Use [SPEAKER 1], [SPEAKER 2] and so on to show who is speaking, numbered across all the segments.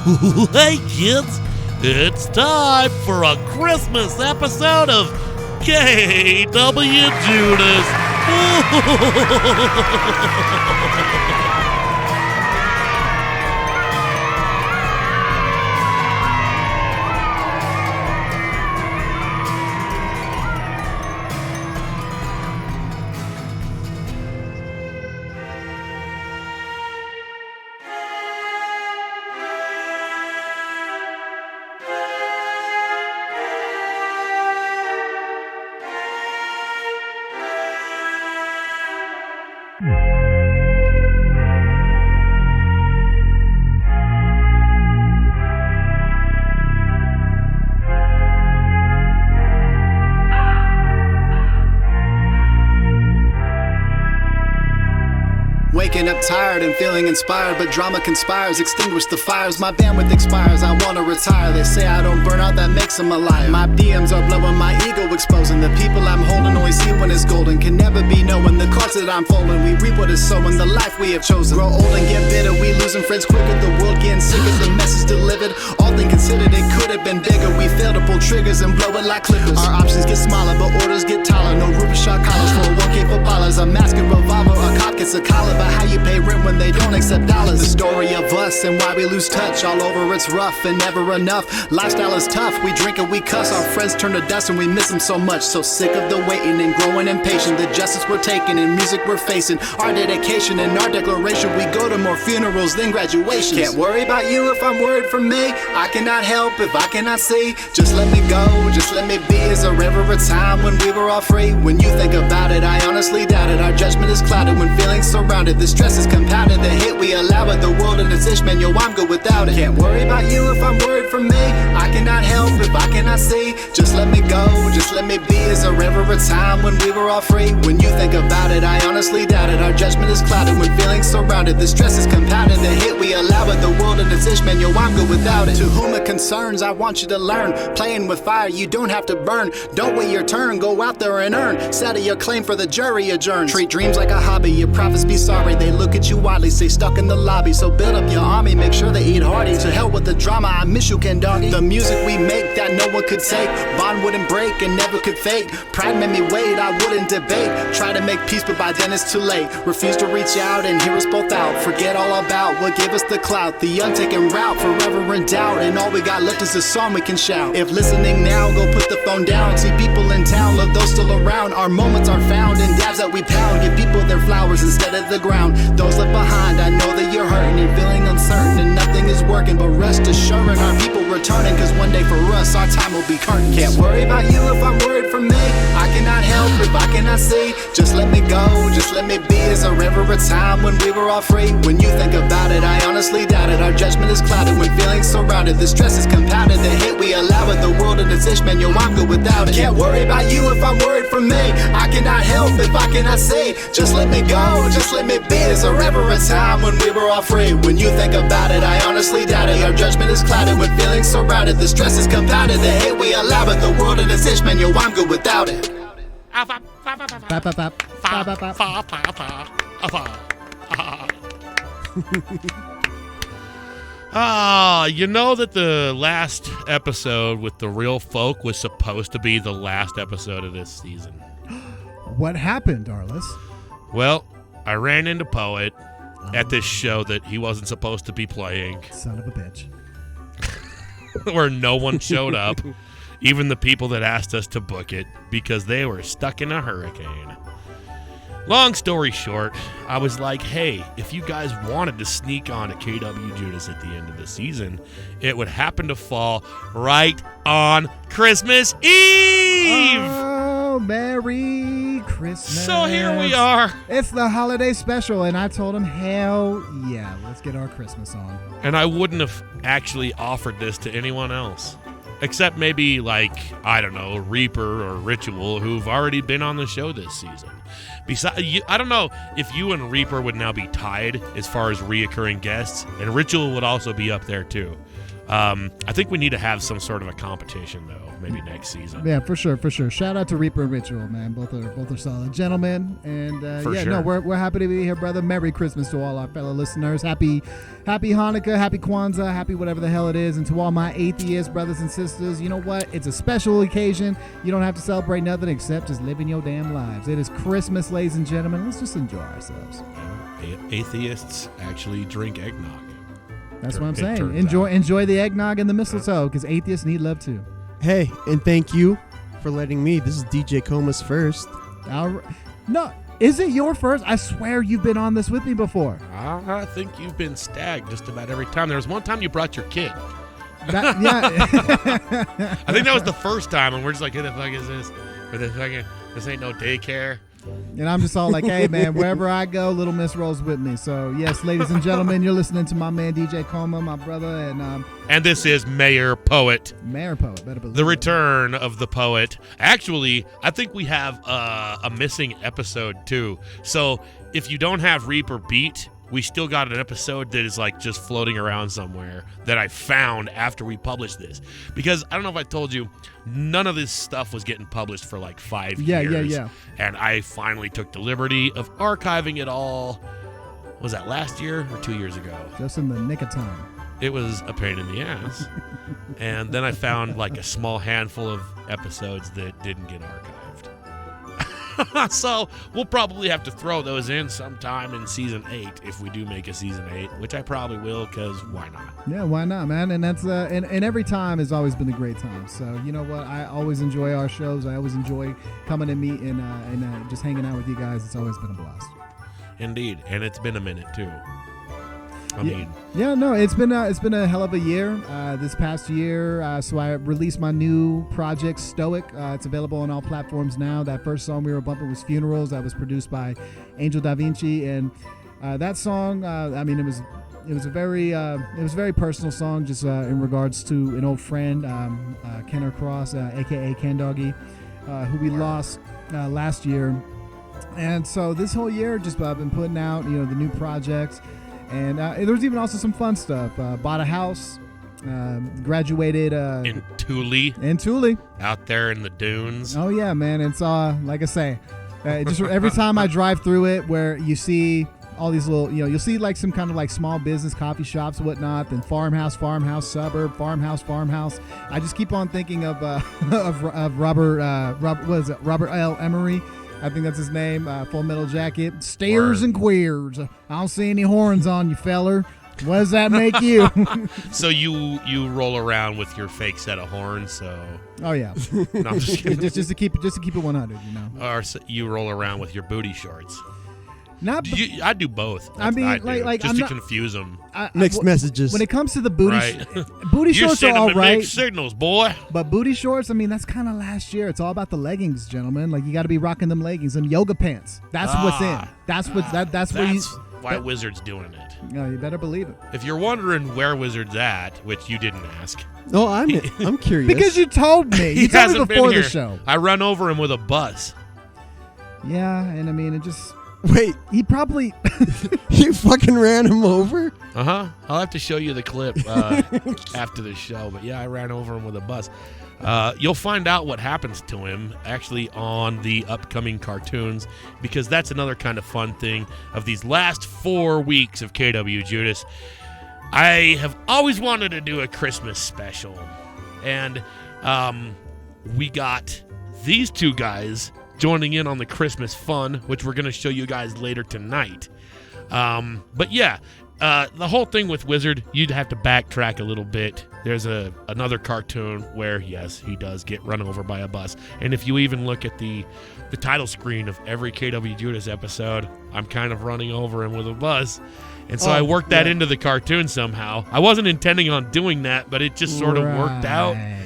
[SPEAKER 1] Hey kids, it's time for a Christmas episode of KWJUDAS.
[SPEAKER 2] Waking up tired and feeling inspired, but drama conspires, extinguish the fires. My bandwidth expires, I wanna retire. They say I don't burn out, that makes them a liar. My DMs are blowing, my ego exposing. The people I'm holding only see when it's golden. Can never be knowing the cards that I'm folding. We reap what is sowing, the life we have chosen. Grow old and get bitter, we losing friends quicker. The world getting sicker, the message delivered. All things considered, it could have been bigger. We fail to pull triggers and blow it like clippers. Our options get smaller, but orders get taller. No Ruby shot collars for a 1K for ballers. A mask and revolver, a cop gets a collar. But how you pay rent when they don't accept dollars? The story of us and why we lose touch. All over it's rough and never enough. Lifestyle is tough, we drink and we cuss. Our friends turn to dust and we miss them so much. So sick of the waiting and growing impatient. The justice we're taking and music we're facing. Our dedication and our declaration. We go to more funerals than graduations. Can't worry about you if I'm worried for me. I cannot help if I cannot see. Just let me go, just let me be. Is there ever a time when we were all free? When you think about it, I honestly doubt it. Our judgment is clouded when feelings surrounded. The stress is compounded, the hate we allow it. The world and its man, yo, I'm good without it. Can't worry about you if I'm worried for me. I cannot help if I cannot see. Just let me go, just let me be. Is there ever a time when we were all free? When you think about it, I honestly doubt it. Our judgment is clouded when feelings surrounded. The stress is compounded, the hate we allow it. The world and its man, yo, I'm good without it. To whom it concerns, I want you to learn. Playing with fire, you don't have to burn. Don't wait your turn, go out there and earn. Settle your claim for the jury adjourns. Treat dreams like a hobby, your prophets be sorry. They look at you widely, stay stuck in the lobby. So build up your army, make sure they eat hearty. To hell with the drama, I miss you, Ken Doggy. The music we make that no one could take. Bond wouldn't break and never could fake. Pride made me wait, I wouldn't debate. Try to make peace, but by then it's too late. Refuse to reach out and hear us both out. Forget all about what gave us the clout. The untaken route, forever in doubt. And all we got left is a song we can shout. If listening now, go put the phone down. See people in town, love those still around. Our moments are found in dabs that we pound. Give people their flowers instead of the ground. Those left behind, I know that you're hurting and feeling uncertain and nothing is working. But rest assuring our people returning, cause one day for us our time will be curtains. Can't worry about you if I'm worried for me. I cannot help if I cannot see. Just let me go, just let me be. Is there ever a time when we were all free? When you think about it, I honestly doubt it. Our judgment is clouded when feelings surrounded. The stress is compounded, the hate we allow it. The world and its man, yo, I'm good without it. Can't worry about you if I'm worried for me. I cannot help if I cannot see. Just let me go, just let me be. Is there ever a time when we were all free? When you think about it, I honestly doubt it. Our judgment is clouded when feelings surrounded. The stress is compounded, the hate we allow it. The world and its man, yo, I'm good without it.
[SPEAKER 1] You know that the last episode with the real folk was supposed to be the last episode of this season.
[SPEAKER 3] What happened, Darlis?
[SPEAKER 1] Well, I ran into Poet at this show that he wasn't supposed to be playing.
[SPEAKER 3] Son of a bitch.
[SPEAKER 1] Where no one showed up, even the people that asked us to book it, because they were stuck in a hurricane. Long story short, I was like, hey, if you guys wanted to sneak on to KWJUDAS at the end of the season, it would happen to fall right on Christmas Eve!
[SPEAKER 3] Oh, Merry Christmas.
[SPEAKER 1] So here we are.
[SPEAKER 3] It's the holiday special, and I told him, hell yeah, let's get our Christmas on.
[SPEAKER 1] And I wouldn't have actually offered this to anyone else. Except maybe, like, I don't know, Reaper or Ritual, who've already been on the show this season. Besides, I don't know if you and Reaper would now be tied as far as reoccurring guests, and Ritual would also be up there too. I think we need to have some sort of a competition, though, maybe next season.
[SPEAKER 3] Yeah, for sure. Shout out to Reaper and Ritual, man. Both are solid gentlemen, and we're happy to be here, brother. Merry Christmas to all our fellow listeners. Happy Hanukkah, happy Kwanzaa, happy whatever the hell it is, and to all my atheist brothers and sisters, you know what? It's a special occasion. You don't have to celebrate nothing except just living your damn lives. It is Christmas, ladies and gentlemen. Let's just enjoy ourselves.
[SPEAKER 1] Atheists actually drink eggnog.
[SPEAKER 3] That's what I'm saying. Enjoy the eggnog and the mistletoe, because atheists need love too.
[SPEAKER 4] Hey, and thank you for letting me. This is DJ Coma's first.
[SPEAKER 3] No, is it your first? I swear you've been on this with me before.
[SPEAKER 1] I think you've been stagged just about every time. There was one time you brought your kid.
[SPEAKER 3] Yeah.
[SPEAKER 1] I think that was the first time, and we're just like, who the fuck is this? Or this ain't no daycare.
[SPEAKER 3] And I'm just all like, hey, man, wherever I go, Little Miss rolls with me. So, yes, ladies and gentlemen, you're listening to my man, DJ Coma, my brother.
[SPEAKER 1] And this is Mayor Poet.
[SPEAKER 3] Mayor Poet, better believe
[SPEAKER 1] the return of the poet. Actually, I think we have a missing episode, too. So, if you don't have Reaper beat, we still got an episode that is like just floating around somewhere that I found after we published this. Because I don't know if I told you, none of this stuff was getting published for like 5 years.
[SPEAKER 3] Yeah.
[SPEAKER 1] And I finally took the liberty of archiving it all. Was that last year or 2 years ago?
[SPEAKER 3] Just in the nick of time.
[SPEAKER 1] It was a pain in the ass. And then I found like a small handful of episodes that didn't get archived. So we'll probably have to throw those in sometime in season 8 if we do make a season 8, which I probably will, because why not?
[SPEAKER 3] Yeah, why not, man? And that's and every time has always been a great time. So you know what? I always enjoy our shows. I always enjoy coming to meet and just hanging out with you guys. It's always been a blast.
[SPEAKER 1] Indeed, and it's been a minute too.
[SPEAKER 3] It's been a hell of a year. This past year, so I released my new project, Stoic. It's available on all platforms now. That first song we were bumping was Funerals. That was produced by Angel Da Vinci, and that song, it was a very personal song, just in regards to an old friend, Kenner Cross, aka Ken Doggy, who we lost last year. And so this whole year, just been putting out, the new projects. And there was even also some fun stuff. Bought a house, graduated
[SPEAKER 1] in Thule. Out there in the dunes.
[SPEAKER 3] Oh yeah, man! It's like I say, just every time I drive through it, where you see all these little, you'll see like some kind of like small business, coffee shops, whatnot. Then farmhouse, suburb, farmhouse. I just keep on thinking of Robert L. Emery. I think that's his name. Full Metal Jacket. Stairs and queers. I don't see any horns on you, feller. What does that make you?
[SPEAKER 1] So you roll around with your fake set of horns. So.
[SPEAKER 3] Oh yeah.
[SPEAKER 1] No, I'm just kidding.
[SPEAKER 3] just to keep it 100,
[SPEAKER 1] Or you roll around with your booty shorts. I do both.
[SPEAKER 3] Just
[SPEAKER 1] to confuse them.
[SPEAKER 4] Mixed messages.
[SPEAKER 3] When it comes to the booty,
[SPEAKER 1] right.
[SPEAKER 3] Booty shorts are all right.
[SPEAKER 1] Mixed signals, boy.
[SPEAKER 3] But booty shorts, that's kind of last year. It's all about the leggings, gentlemen. Like you got to be rocking them leggings and yoga pants. That's what's in. That's
[SPEAKER 1] why Wizard's doing it.
[SPEAKER 3] No, you better believe it.
[SPEAKER 1] If you're wondering where Wizard's at, which you didn't ask.
[SPEAKER 4] Oh, I'm curious.
[SPEAKER 3] Because you told me. You told me before the show.
[SPEAKER 1] I run over him with a bus.
[SPEAKER 3] Yeah, and it just.
[SPEAKER 4] Wait,
[SPEAKER 3] he probably
[SPEAKER 4] you fucking ran him over?
[SPEAKER 1] I'll have to show you the clip after the show. But yeah, I ran over him with a bus. You'll find out what happens to him actually on the upcoming cartoons, because that's another kind of fun thing of these last 4 weeks of KWJUDAS. I have always wanted to do a Christmas special, and we got these two guys joining in on the Christmas fun, which we're going to show you guys later tonight. But yeah, the whole thing with Wizard, you'd have to backtrack a little bit. There's another cartoon where, yes, he does get run over by a bus. And if you even look at the title screen of every KWJUDAS episode, I'm kind of running over him with a bus. And so I worked that into the cartoon somehow. I wasn't intending on doing that, but it just sort of worked out. Yeah.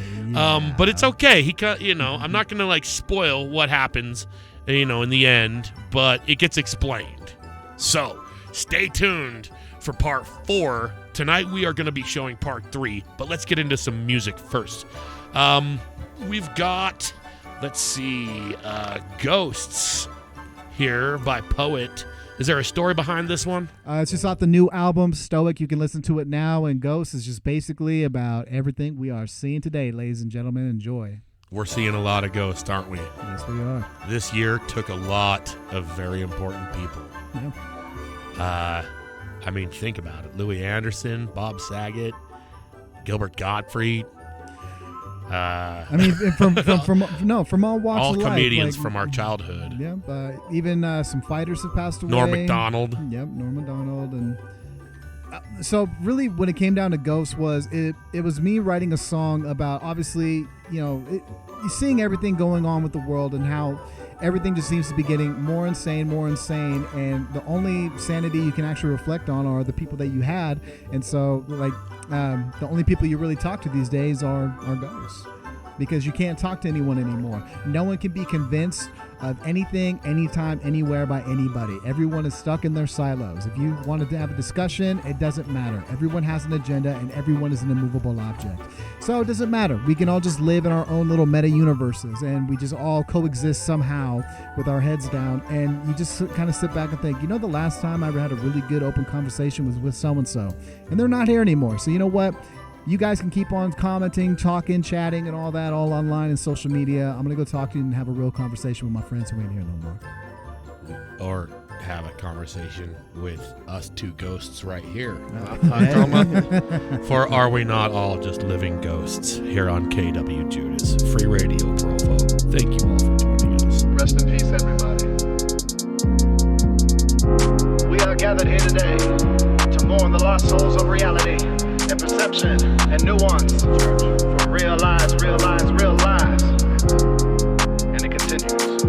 [SPEAKER 1] But it's okay. I'm not going to like spoil what happens, in the end, but it gets explained. So stay tuned for part 4. Tonight we are going to be showing part 3, but let's get into some music first. We've got, let's see, Ghosts here by Poet. Is there a story behind this one?
[SPEAKER 3] It's just off the new album, Stoic. You can listen to it now. And Ghost is just basically about everything we are seeing today, ladies and gentlemen. Enjoy.
[SPEAKER 1] We're seeing a lot of ghosts, aren't we?
[SPEAKER 3] Yes, we are.
[SPEAKER 1] This year took a lot of very important people.
[SPEAKER 3] Yeah.
[SPEAKER 1] I mean, think about it. Louis Anderson, Bob Saget, Gilbert Gottfried.
[SPEAKER 3] I mean, from all walks
[SPEAKER 1] all
[SPEAKER 3] of life.
[SPEAKER 1] comedians from our childhood.
[SPEAKER 3] Yeah, even some fighters have passed away.
[SPEAKER 1] Norm Macdonald.
[SPEAKER 3] Yep, Norm Macdonald. And so really when it came down to Ghost it was me writing a song about, obviously, seeing everything going on with the world and how everything just seems to be getting more insane, and the only sanity you can actually reflect on are the people that you had. And so, the only people you really talk to these days are ghosts, because you can't talk to anyone anymore. No one can be convinced of anything, anytime, anywhere by anybody. Everyone is stuck in their silos. If you wanted to have a discussion, it doesn't matter. Everyone has an agenda, and everyone is an immovable object. So it doesn't matter. We can all just live in our own little meta universes, and we just all coexist somehow with our heads down. And you just kind of sit back and think, the last time I ever had a really good open conversation was with so-and-so, and they're not here anymore. So you know what? You guys can keep on commenting, talking, chatting, and all that, all online and social media. I'm going to go talk to you and have a real conversation with my friends who ain't here no more.
[SPEAKER 1] Or have a conversation with us two ghosts right here. For are we not all just living ghosts here on KWJUDAS, Free Radio Provo. Thank you all for joining us.
[SPEAKER 2] Rest in peace, everybody. We are gathered here today to mourn the lost souls of reality and perception and nuance. For real lives. And it continues.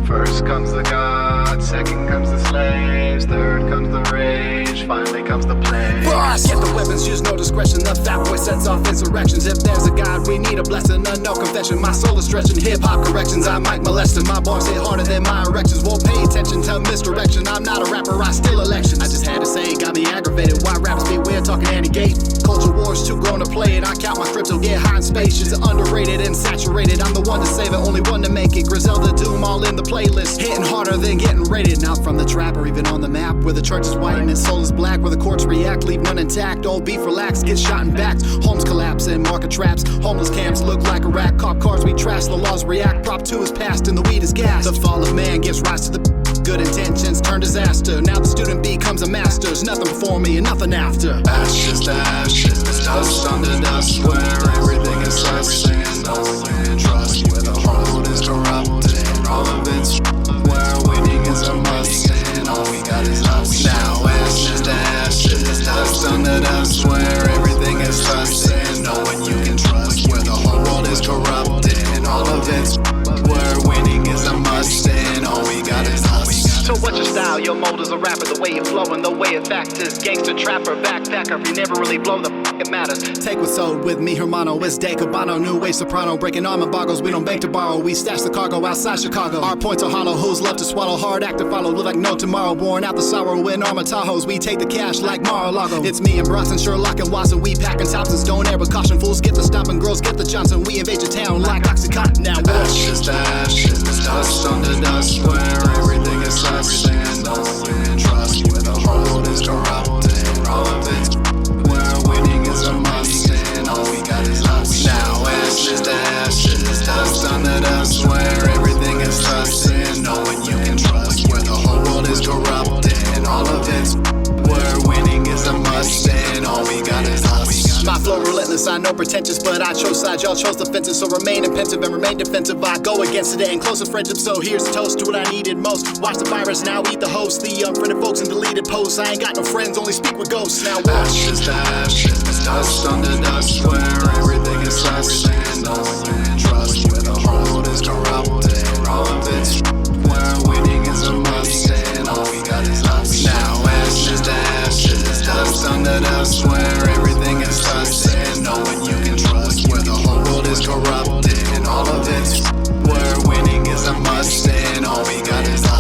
[SPEAKER 2] First comes the gods, second comes the slaves, third comes the rage, finally comes the plague. Boss! Get the weapons, use no discretion. The fat boy sets off insurrections. If there's a God, we need a blessing. No confession, my soul is stretching. Hip-hop corrections, I might molest him. My bars hit harder than my erections. Won't pay attention to misdirection. I'm not a rapper, I steal elections. I just had to say it, got me aggravated. Why rappers be weird, talking anti-gay? Culture wars, too grown to play it. I count my crypto, get high in space. It's underrated and saturated. I'm the one to save it, only one to make it. Griselda Doom all in the playlist. Hitting harder than getting rated. Not from the trap or even on the map. Where the church is white and its soul is black. Where the courts react, leave none intact. Old beef relax, get shot in backs. Homes collapse and market traps. Homeless camps look like a rack. Cop cars we trash, the laws react. Prop 2 is passed and the weed is gas. The fall of man gives rise to the good intentions turn disaster. Now the student becomes a master. There's nothing before me and nothing after. Ashes to ashes, dust on the dust. Where everything is us and no one can trust. Where the world is corrupted, all of it's where winning is a must. And all we got is us. Now ashes to ashes, dust on the dust. Where everything is us and no one you can trust. Where the whole world is corrupted, and all of it's where winning is a must. And all we got is us. So what's your style? Your mold as a rapper, the way you flow and the way it factors. Gangster, trapper, backpacker, you never really blow the it matters. Take what's sold with me, Hermano. It's Day Cabano, new wave soprano. Breaking arm embargoes, we don't bank to borrow. We stash the cargo outside Chicago. Our points are hollow, who's love to swallow. Hard act to follow, look like no tomorrow. Born out the sorrow in armor Tahoes. We take the cash like Mar-a-Lago. It's me and Bronson, Sherlock and Watson. We packing Thompsons, don't air, but caution. Fools get the stomping, girls get the Johnson. We invade your town like Oxycontin. Now ashes to ashes, dust on the dust. Where everything is us and no one can trust. Where the world is corrupted, all of it where winning is a must. And all we got is us. Now ashes to ashes, dust on the dust. Where everything is us and no one you can trust. Where the whole world is corrupted, and all of it's where winning is a must. And all we got is us. My flow relentless, I know pretentious, but I chose sides, y'all chose the fences. So remain pensive and remain defensive. I go against it and closer friendship. So here's a toast to what I needed most. Watch the virus, now eat the host. The unfriended folks and deleted posts. I ain't got no friends, only speak with ghosts. Now ashes to ashes, dust on the dust. Where everything is us and no one you can trust. Where the whole world is corrupted, all of it's where winning is a must. And all we got is us. Now ashes to ashes, dust on the dust. Where everything is us and no one you can trust. Where the whole world is corrupted, and all of it's where winning is a must. And all we got is us.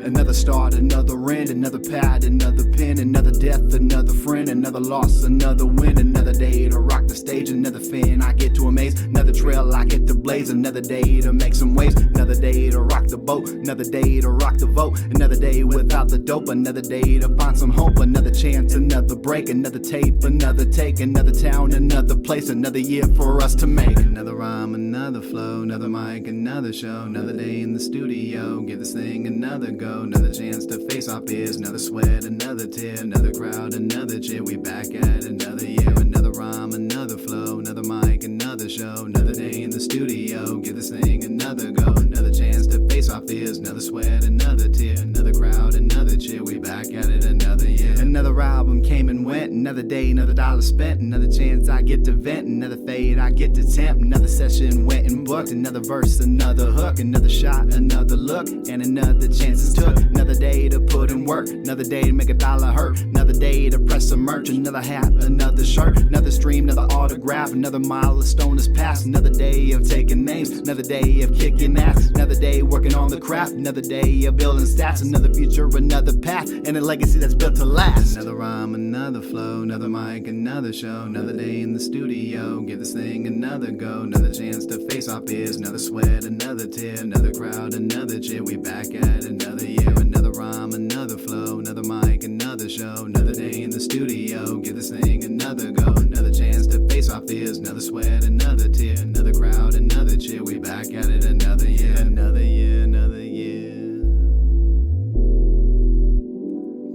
[SPEAKER 2] Another start, another end, another pad, another pen, another death, another friend, another loss, another win, another day to rock the stage, another fin I get to amaze, another trail I get to blaze, another day to make some waves, another day to rock the boat, another day to rock the vote, another day without the dope, another day to find some hope, another chance, another break, another tape, another take, another town, another place, another year for us to make, another rhyme, another flow, another mic, another show, another day in the studio, give this thing another go, another chance to face our fears, another sweat, another tear, another crowd, another cheer, we back at another year, another rhyme, another flow, another mic, another show, another day in the studio, give this thing another go, another chance to face our fears, another sweat, another tear, another crowd, another cheer, we back at it another year, another album came and went, another day, another dollar spent, another chance I get to vent, another fade I get to tempt, another session went and booked, another verse, another hook, another shot, another look, and another chance took, another day to put in work, another day to make a dollar hurt, another day to press some merch, another hat, another shirt, another stream, another autograph, another milestone is passed, another day of taking names, another day of kicking ass, another day working on the craft, another day of building stats, another future, another path, and a legacy that's built to last, another rhyme, another flow, another mic, another show, another day in the studio, give this thing another go, another chance to face our fears, another sweat, another tear, another crowd, another cheer, we back at another year, another rhyme, another flow, another mic, another show, another day in the studio, give this thing another go, another chance to face our fears, another sweat, another tear, another crowd, another cheer, we back at it another year, another year, another year.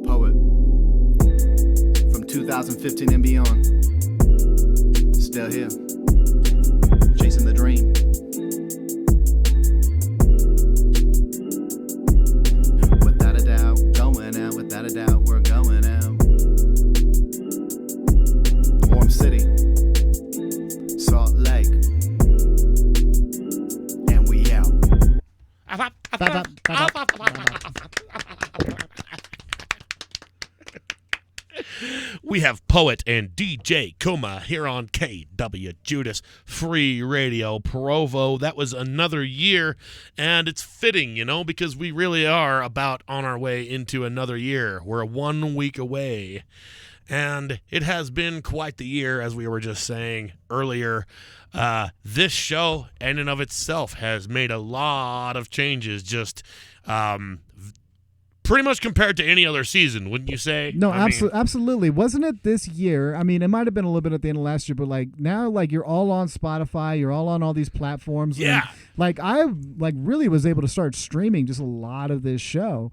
[SPEAKER 2] Poet from 2015 and beyond, still here, chasing the dream. Without a doubt, going out, without a doubt, we're going out. Warm City, Salt Lake, and we out.
[SPEAKER 1] We have Poet and DJ Coma here on KWJUDAS Free Radio Provo. That was another year, and it's fitting, because we really are about on our way into another year. We're 1 week away, and it has been quite the year, as we were just saying earlier. This show, in and of itself, has made a lot of changes, just pretty much compared to any other season, wouldn't you say?
[SPEAKER 3] No, absolutely. Wasn't it this year? I mean, it might have been a little bit at the end of last year, but now you're all on Spotify, you're all on all these platforms.
[SPEAKER 1] Yeah.
[SPEAKER 3] And, I really was able to start streaming just a lot of this show.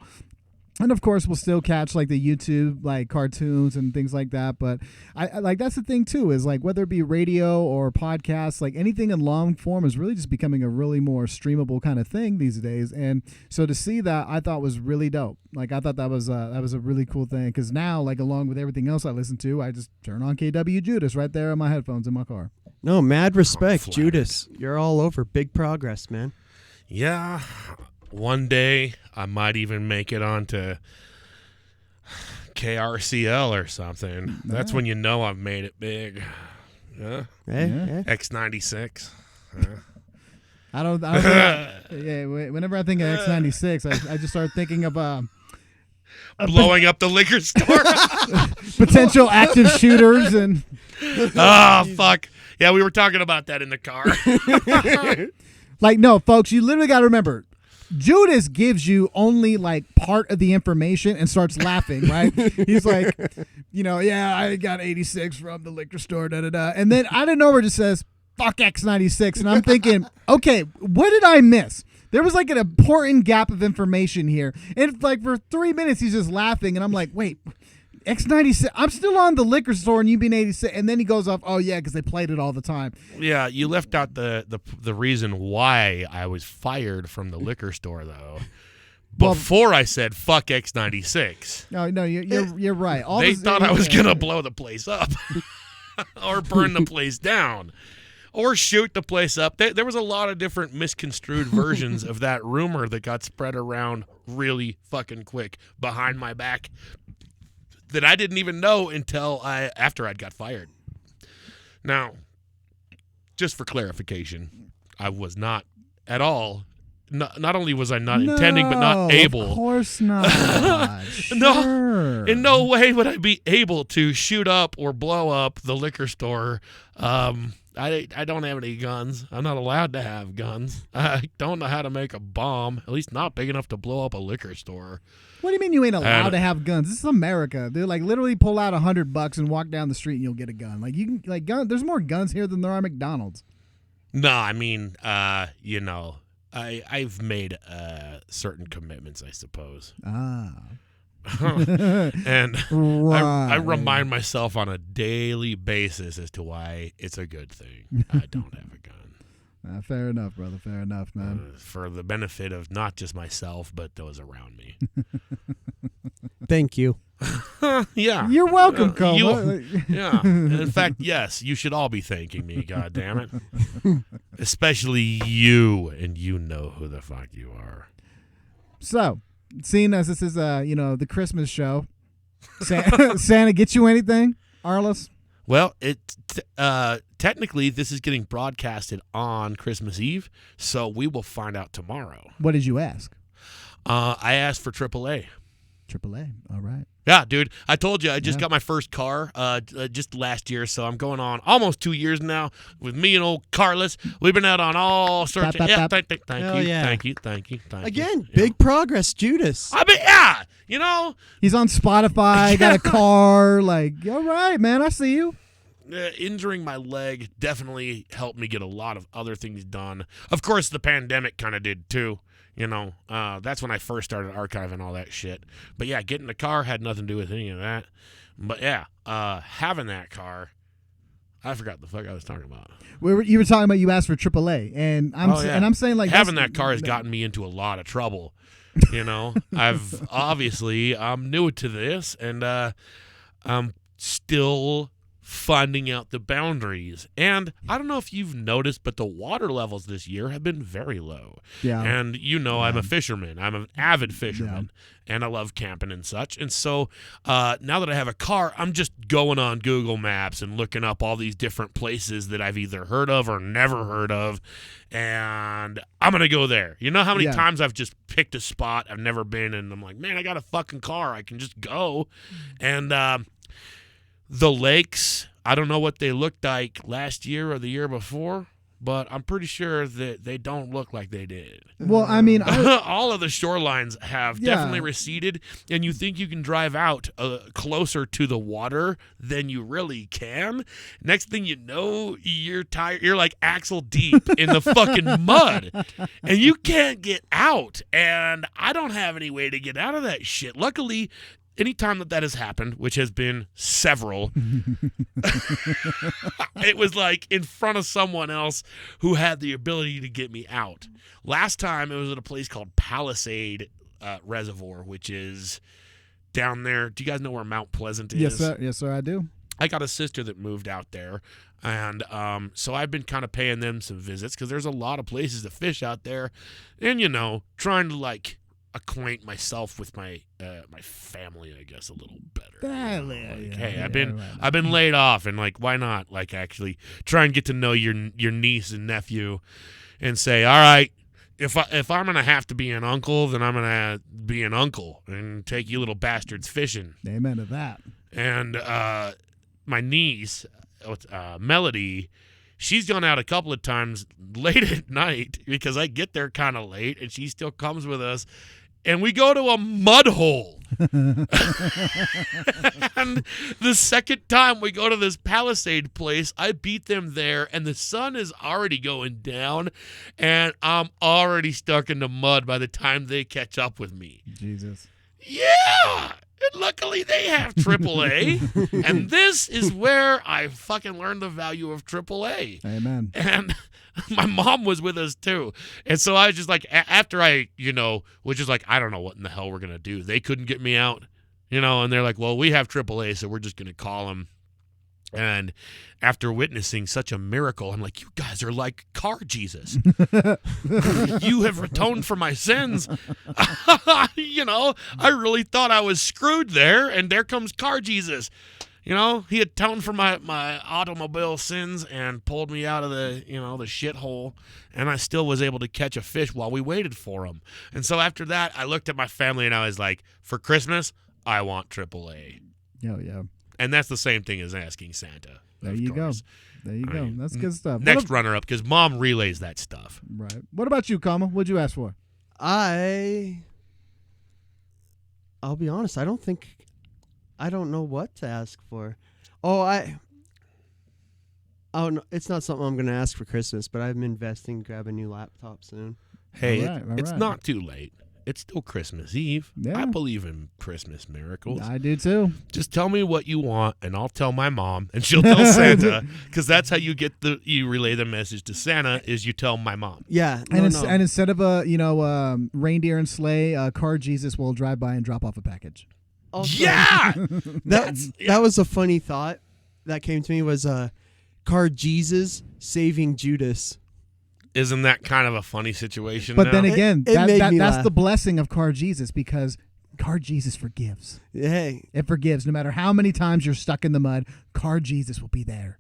[SPEAKER 3] And of course, we'll still catch the YouTube cartoons and things like that. But I that's the thing too, is whether it be radio or podcasts, anything in long form is really just becoming a really more streamable kind of thing these days. And so to see that, I thought was really dope. I thought that was a really cool thing, because now along with everything else I listen to, I just turn on KWJUDAS right there on my headphones in my car.
[SPEAKER 4] No, mad respect, Judas. You're all over. Big progress, man.
[SPEAKER 1] Yeah. One day, I might even make it onto KRCL or something. That's when you know I've made it big. Yeah.
[SPEAKER 4] Yeah.
[SPEAKER 1] X96.
[SPEAKER 3] I don't yeah, whenever I think of X96, I just start thinking of
[SPEAKER 1] blowing up the liquor store.
[SPEAKER 3] potential active shooters and
[SPEAKER 1] oh, fuck. Yeah, we were talking about that in the car.
[SPEAKER 3] no, folks, you literally got to remember, Judas gives you only part of the information and starts laughing, right? He's like, yeah, I got 86 from the liquor store, da-da-da. And then out of nowhere just says, fuck X96. And I'm thinking, okay, what did I miss? There was an important gap of information here. And for 3 minutes, he's just laughing. And I'm like, wait, X96, I'm still on the liquor store and you being 86. And then he goes off, oh, yeah, because they played it all the time.
[SPEAKER 1] Yeah, you left out the reason why I was fired from the liquor store, though. Before I said, fuck X96.
[SPEAKER 3] No, you're right.
[SPEAKER 1] They thought I was going to blow the place up or burn the place down or shoot the place up. There was a lot of different misconstrued versions of that rumor that got spread around really fucking quick behind my back that I didn't even know until after I'd got fired. Now, just for clarification, I was not at all not only was I not intending, but not able.
[SPEAKER 3] Of course not. Sure.
[SPEAKER 1] In no way would I be able to shoot up or blow up the liquor store. I don't have any guns. I'm not allowed to have guns. I don't know how to make a bomb, at least not big enough to blow up a liquor store.
[SPEAKER 3] What do you mean you ain't allowed to have guns? This is America. They're like literally pull out $100 and walk down the street and you'll get a gun. Like you can gun. There's more guns here than there are McDonald's.
[SPEAKER 1] No, I mean, I've made certain commitments, I suppose. And
[SPEAKER 3] right.
[SPEAKER 1] I remind myself on a daily basis as to why it's a good thing I don't have a gun.
[SPEAKER 3] Fair enough, brother. Fair enough, man.
[SPEAKER 1] For the benefit of not just myself, but those around me.
[SPEAKER 4] Thank you.
[SPEAKER 1] Yeah.
[SPEAKER 3] You're welcome, Coma.
[SPEAKER 1] Yeah. In fact, yes, you should all be thanking me, goddammit. Especially you, and you know who the fuck you are.
[SPEAKER 3] So, seeing as this is the Christmas show, Santa get you anything, Arliss?
[SPEAKER 1] Well, technically this is getting broadcasted on Christmas Eve, so we will find out tomorrow.
[SPEAKER 3] What did you ask?
[SPEAKER 1] I asked for AAA.
[SPEAKER 3] AAA. All right.
[SPEAKER 1] Yeah, dude. I told you I just got my first car just last year, so I'm going on almost 2 years now with me and old Carlos. We've been out on all sorts of. Yeah, thank you.
[SPEAKER 4] Again, big progress, Judas.
[SPEAKER 1] I mean, yeah, you know.
[SPEAKER 3] He's on Spotify. Got a car. Like, all right, man. I see you.
[SPEAKER 1] Injuring my leg definitely helped me get a lot of other things done. Of course, the pandemic kind of did too. You know, that's when I first started archiving all that shit. But yeah, getting the car had nothing to do with any of that. But yeah, having that car, I forgot the fuck I was talking about.
[SPEAKER 3] You were talking about you asked for AAA, and I'm saying like
[SPEAKER 1] having that car has gotten me into a lot of trouble. You know, I'm new to this, and I'm still finding out the boundaries. And I don't know if you've noticed, but the water levels this year have been very low.
[SPEAKER 3] Yeah.
[SPEAKER 1] And I'm a fisherman. I'm an avid fisherman, and I love camping and such. And so now that I have a car, I'm just going on Google Maps and looking up all these different places that I've either heard of or never heard of, and I'm going to go there. You know how many times I've just picked a spot I've never been, and I'm like, man, I got a fucking car. I can just go. And the lakes, I don't know what they looked like last year or the year before, but I'm pretty sure that they don't look like they did.
[SPEAKER 3] Well, I mean,
[SPEAKER 1] all of the shorelines have definitely receded, and you think you can drive out closer to the water than you really can. Next thing you know, you're like axle deep in the fucking mud, and you can't get out. And I don't have any way to get out of that shit. Luckily, anytime that has happened, which has been several, it was like in front of someone else who had the ability to get me out. Last time, it was at a place called Palisade Reservoir, which is down there. Do you guys know where Mount Pleasant is?
[SPEAKER 3] Yes, sir. Yes, sir, I do.
[SPEAKER 1] I got a sister that moved out there, and so I've been kind of paying them some visits because there's a lot of places to fish out there, and, trying to, like, acquaint myself with my my family, I guess, a little better. I've been laid off, and like, why not? Like, actually try and get to know your niece and nephew, and say, all right, if I'm gonna have to be an uncle, then I'm gonna be an uncle and take you little bastards fishing.
[SPEAKER 3] Amen to that.
[SPEAKER 1] And my niece, Melody, she's gone out a couple of times late at night because I get there kind of late, and she still comes with us. And we go to a mud hole. And the second time we go to this Palisade place, I beat them there, and the sun is already going down, and I'm already stuck in the mud by the time they catch up with me.
[SPEAKER 3] Jesus.
[SPEAKER 1] Yeah! And luckily they have AAA, and this is where I fucking learned the value of AAA.
[SPEAKER 3] Amen.
[SPEAKER 1] And my mom was with us too, and so I was just like, after I, was just like, I don't know what in the hell we're gonna do. They couldn't get me out, and they're like, well, we have AAA, so we're just gonna call them. And after witnessing such a miracle, I'm like, you guys are like car Jesus. You have atoned for my sins. I really thought I was screwed there, and there comes car Jesus. You know, he atoned for my automobile sins and pulled me out of the shithole, and I still was able to catch a fish while we waited for him. And so after that, I looked at my family and I was like, for Christmas, I want AAA.
[SPEAKER 3] Oh, yeah.
[SPEAKER 1] And that's the same thing as asking Santa.
[SPEAKER 3] There you go. There you go. That's good stuff.
[SPEAKER 1] Next runner-up, because Mom relays that stuff.
[SPEAKER 3] Right. What about you, Coma? What'd you ask for?
[SPEAKER 4] I'll be honest. I don't know what to ask for. Oh, no, it's not something I'm going to ask for Christmas, but I'm investing to grab a new laptop soon.
[SPEAKER 1] Hey, it's not too late. It's still Christmas Eve.
[SPEAKER 3] Yeah.
[SPEAKER 1] I believe in Christmas miracles.
[SPEAKER 3] I do too.
[SPEAKER 1] Just tell me what you want, and I'll tell my mom, and she'll tell Santa, because that's how you relay the message to Santa. Is you tell my mom.
[SPEAKER 4] Yeah,
[SPEAKER 3] And instead of reindeer and sleigh, car Jesus will drive by and drop off a package.
[SPEAKER 4] Also,
[SPEAKER 1] Yeah,
[SPEAKER 4] that was a funny thought that came to me. Was car Jesus saving Judas.
[SPEAKER 1] isn't that kind of a funny situation?
[SPEAKER 3] But
[SPEAKER 1] now?
[SPEAKER 3] then again,
[SPEAKER 4] It made me
[SPEAKER 3] that's
[SPEAKER 4] laugh.
[SPEAKER 3] the blessing of car Jesus, because car Jesus forgives.
[SPEAKER 4] Hey,
[SPEAKER 3] It forgives. No matter how many times you're stuck in the mud, car Jesus will be there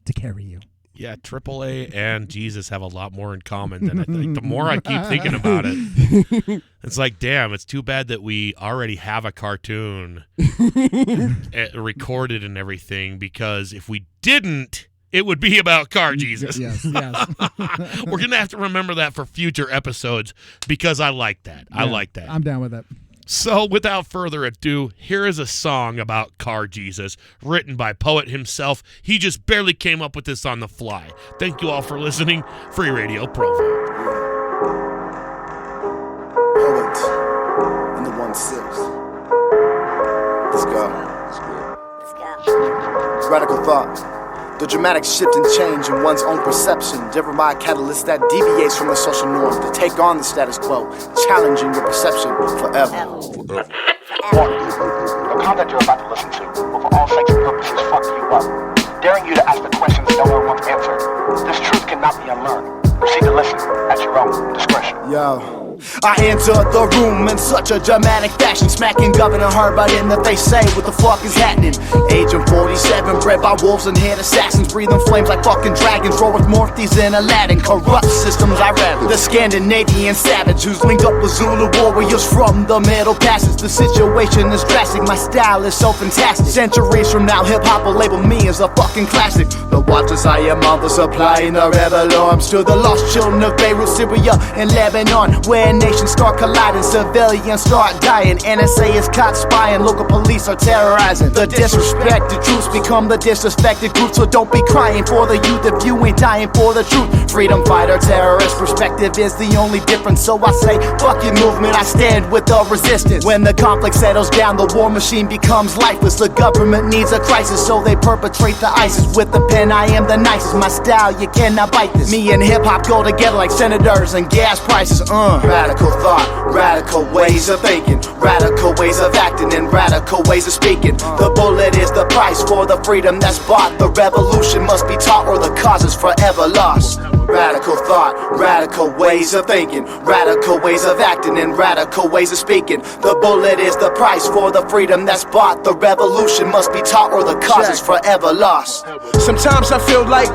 [SPEAKER 3] to carry you.
[SPEAKER 1] Yeah, AAA and Jesus have a lot more in common than I think. The more I keep thinking about it, it's like, damn, it's too bad that we already have a cartoon recorded and everything, because if we didn't, it would be about car Jesus.
[SPEAKER 3] Yes.
[SPEAKER 1] We're going to have to remember that for future episodes, because I like that. I like that.
[SPEAKER 3] I'm down with that.
[SPEAKER 1] So, without further ado, here is a song about car Jesus, written by poet himself. He just barely came up with this on the fly. Thank you all for listening. Free Radio Provo.
[SPEAKER 5] Poet in the 1/6. Let's go. Radical thought. The dramatic shift and change in one's own perception, driven by a catalyst that deviates from the social norm to take on the status quo, challenging your perception forever.
[SPEAKER 6] Warning. The content you're about to listen to will for all sakes and purposes fuck you up, daring you to ask the questions no one wants answered. This truth cannot be unlearned. Proceed to listen at your own discretion.
[SPEAKER 5] Yo. I entered the room in such a dramatic fashion, smacking Governor Herbert in the face, say, what the fuck is happening? Agent 47, bred by wolves and head assassins, breathing flames like fucking dragons, roll with Morpheus and Aladdin, corrupt systems I ravage. The Scandinavian savage who's linked up with Zulu warriors from the Middle Passage. The situation is drastic, my style is so fantastic. Centuries from now, hip-hop will label me as a fucking classic. The waters I am on the supplying the rebel arms to the lost children of Beirut, Syria, and Lebanon, where nations start colliding, civilians start dying, NSA is caught spying, local police are terrorizing. The disrespected troops become the disrespected group, so don't be crying for the youth if you ain't dying for the truth. Freedom fighter, terrorist perspective is the only difference, so I say, fuck your movement, I stand with the resistance. When the conflict settles down, the war machine becomes lifeless. The government needs a crisis, so they perpetrate the ISIS. With the pen, I am the nicest, my style, you cannot bite this. Me and hip-hop go together like senators and gas prices, Radical thought, radical ways of thinking, radical ways of acting, and radical ways of speaking. The bullet is the price for the freedom that's bought. The revolution must be taught or the cause is forever lost. Radical thought, radical ways of thinking, radical ways of acting, and radical ways of speaking. The bullet is the price for the freedom that's bought. The revolution must be taught or the cause is forever lost.
[SPEAKER 7] Sometimes I feel like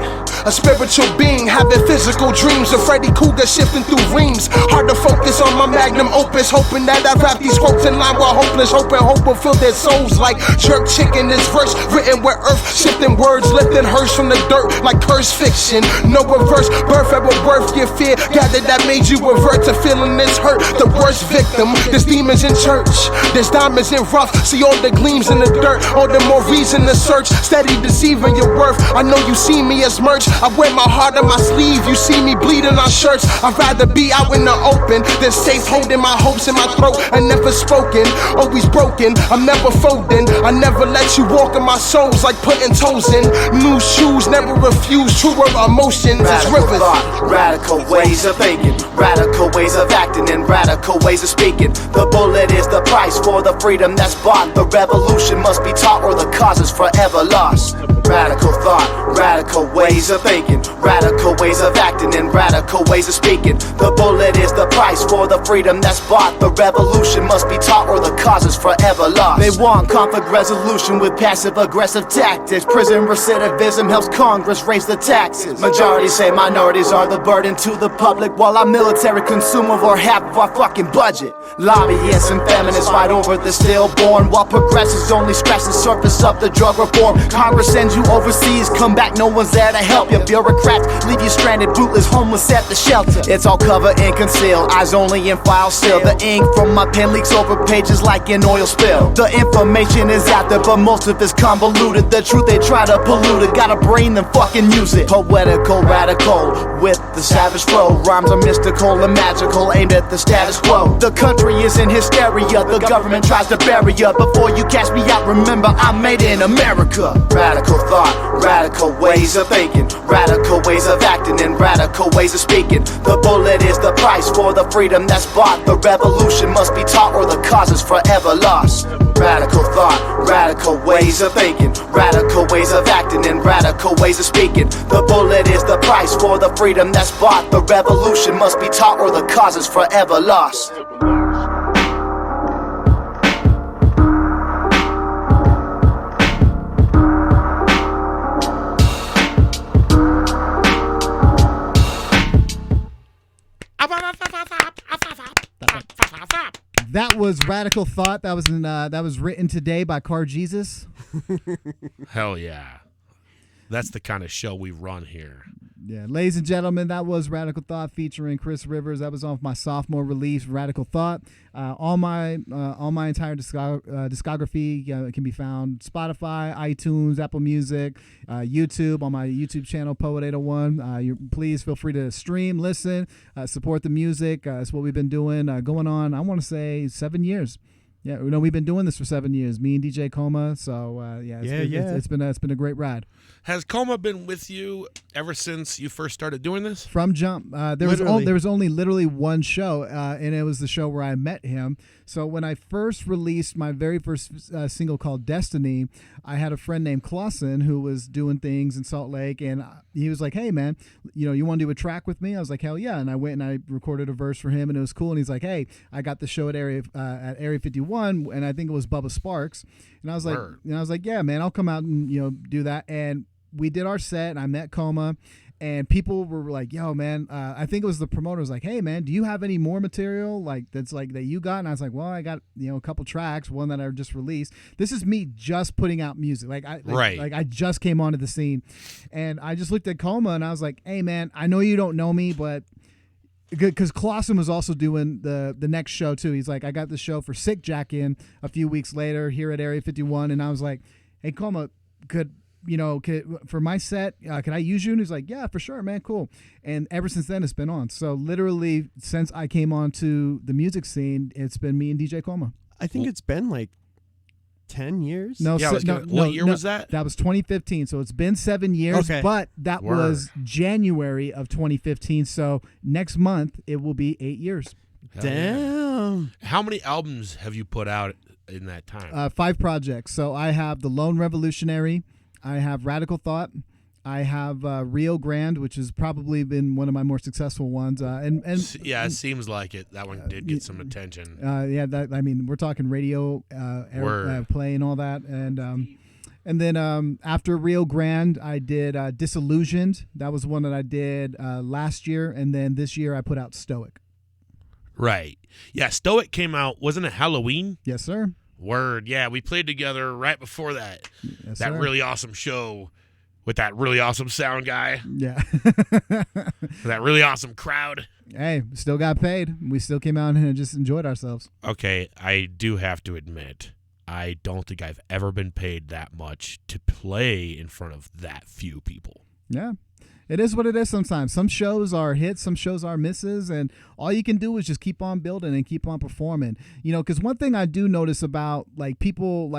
[SPEAKER 7] a spiritual being having physical dreams of Freddy Krueger shifting through reams. Hard to focus on my magnum opus, hoping that I rap these quotes in line while hopeless, hoping hope will fill their souls like jerk chicken. This verse written with earth, shifting words, lifting hearse from the dirt like cursed fiction. No reverse, birth ever birth your fear, gathered that made you revert to feeling this hurt. The worst victim, there's demons in church, there's diamonds in rough, see all the gleams in the dirt, all the more reason to search, steady deceiving your worth. I know you see me as merch, I wear my heart on my sleeve, you see me bleeding on shirts. I'd rather be out in the open than safe holding my hopes in my throat and never spoken, always broken, I'm never folding. I never let you walk in my souls like putting toes in new shoes, never refuse truer emotions. It's
[SPEAKER 5] Radical
[SPEAKER 7] rivers.
[SPEAKER 5] thought, radical ways of thinking, radical ways of acting, and radical ways of speaking. The bullet is the price for the freedom that's bought. The revolution must be taught or the cause is forever lost. Radical thought, radical Radical ways of thinking, radical ways of acting, and radical ways of speaking. The bullet is the price for the freedom that's bought. The revolution must be taught or the cause is forever lost. They want conflict resolution with passive-aggressive tactics. Prison recidivism helps Congress raise the taxes. Majorities say minorities are the burden to the public, while our military consume over half of our fucking budget. Lobbyists and feminists fight over the stillborn, while progressives only scratch the surface of the drug reform. Congress sends you overseas, come back, no one's there to help you. Bureaucrats leave you stranded, bootless, homeless at the shelter. It's all cover and conceal, eyes only in file still. The ink from my pen leaks over pages like an oil spill. The information is out there, but most of it's convoluted. The truth they try to pollute it, got a brain, then fucking use it. Poetical, radical, with the savage flow. Rhymes are mystical and magical, aimed at the status quo. The country is in hysteria, the government tries to bury ya. Before you catch me out, remember I'm made in America. Radical thought, radical ways of thinking, radical ways of acting, and radical ways of speaking. The bullet is the price for the freedom that's bought. The revolution must be taught or the cause is forever lost. Radical thought, radical ways of thinking, radical ways of acting, and radical ways of speaking. The bullet is the price for the freedom that's bought. The revolution must be taught or the cause is forever lost.
[SPEAKER 3] That was Radical Thought. That was written today by Car Jesus.
[SPEAKER 1] Hell yeah. That's the kind of show we run here.
[SPEAKER 3] Yeah, ladies and gentlemen, that was Radical Thought featuring Chris Rivers. That was off my sophomore release, Radical Thought. All my entire discography can be found Spotify, iTunes, Apple Music, YouTube, on my YouTube channel, Poet801. Please feel free to stream, listen, support the music. That's what we've been doing, going on, I want to say 7 years. Yeah, we've been doing this for 7 years, me and DJ Coma. So it's been a great ride.
[SPEAKER 1] Has Coma been with you ever since you first started doing this?
[SPEAKER 3] From jump. There was only literally one show, and it was the show where I met him. So when I first released my very first single called Destiny, I had a friend named Clausen who was doing things in Salt Lake, and he was like, "Hey man, you want to do a track with me?" I was like, "Hell yeah!" And I went and I recorded a verse for him, and it was cool. And he's like, "Hey, I got the show at Area 51, and I think it was Bubba Sparks." And I was like, "Yeah, man, I'll come out and do that." And we did our set, and I met Coma. And people were like, "Yo, man," I think it was the promoter was like, "Hey, man, do you have any more material that's like that you got?" And I was like, "Well, I got a couple tracks, one that I just released. This is me just putting out music, I just came onto the scene." And I just looked at Coma and I was like, "Hey, man, I know you don't know me, but." Because Clausen was also doing the next show too. He's like, "I got the show for Sick Jack in a few weeks later here at Area 51," and I was like, "Hey, Coma, for my set, could I use you?" And he's like, "Yeah, for sure, man, cool." And ever since then, it's been on. So literally, since I came onto the music scene, it's been me and DJ Coma.
[SPEAKER 4] I think it's been like 10 years.
[SPEAKER 1] What year was that?
[SPEAKER 3] That was 2015. So it's been 7 years,
[SPEAKER 4] okay.
[SPEAKER 3] But that was January of 2015. So next month, it will be 8 years.
[SPEAKER 4] Damn.
[SPEAKER 1] How many albums have you put out in that time?
[SPEAKER 3] 5 projects. So I have The Lone Revolutionary. I have Radical Thought. I have Rio Grande, which has probably been one of my more successful ones.
[SPEAKER 1] It seems like it. That one did get some attention.
[SPEAKER 3] We're talking radio play and all that. And then after Rio Grande, I did Disillusioned. That was one that I did last year. And then this year, I put out Stoic.
[SPEAKER 1] Right. Yeah, Stoic came out, wasn't it Halloween?
[SPEAKER 3] Yes, sir.
[SPEAKER 1] Word. Yeah, we played together right before that.
[SPEAKER 3] Yes,
[SPEAKER 1] that
[SPEAKER 3] sir.
[SPEAKER 1] really awesome show with that really awesome sound guy.
[SPEAKER 3] Yeah.
[SPEAKER 1] That really awesome crowd.
[SPEAKER 3] Hey, still got paid. We still came out and just enjoyed ourselves.
[SPEAKER 1] Okay, I do have to admit, I don't think I've ever been paid that much to play in front of that few people.
[SPEAKER 3] Yeah. It is what it is sometimes. Some shows are hits, some shows are misses, and all you can do is just keep on building and keep on performing. Because one thing I do notice about people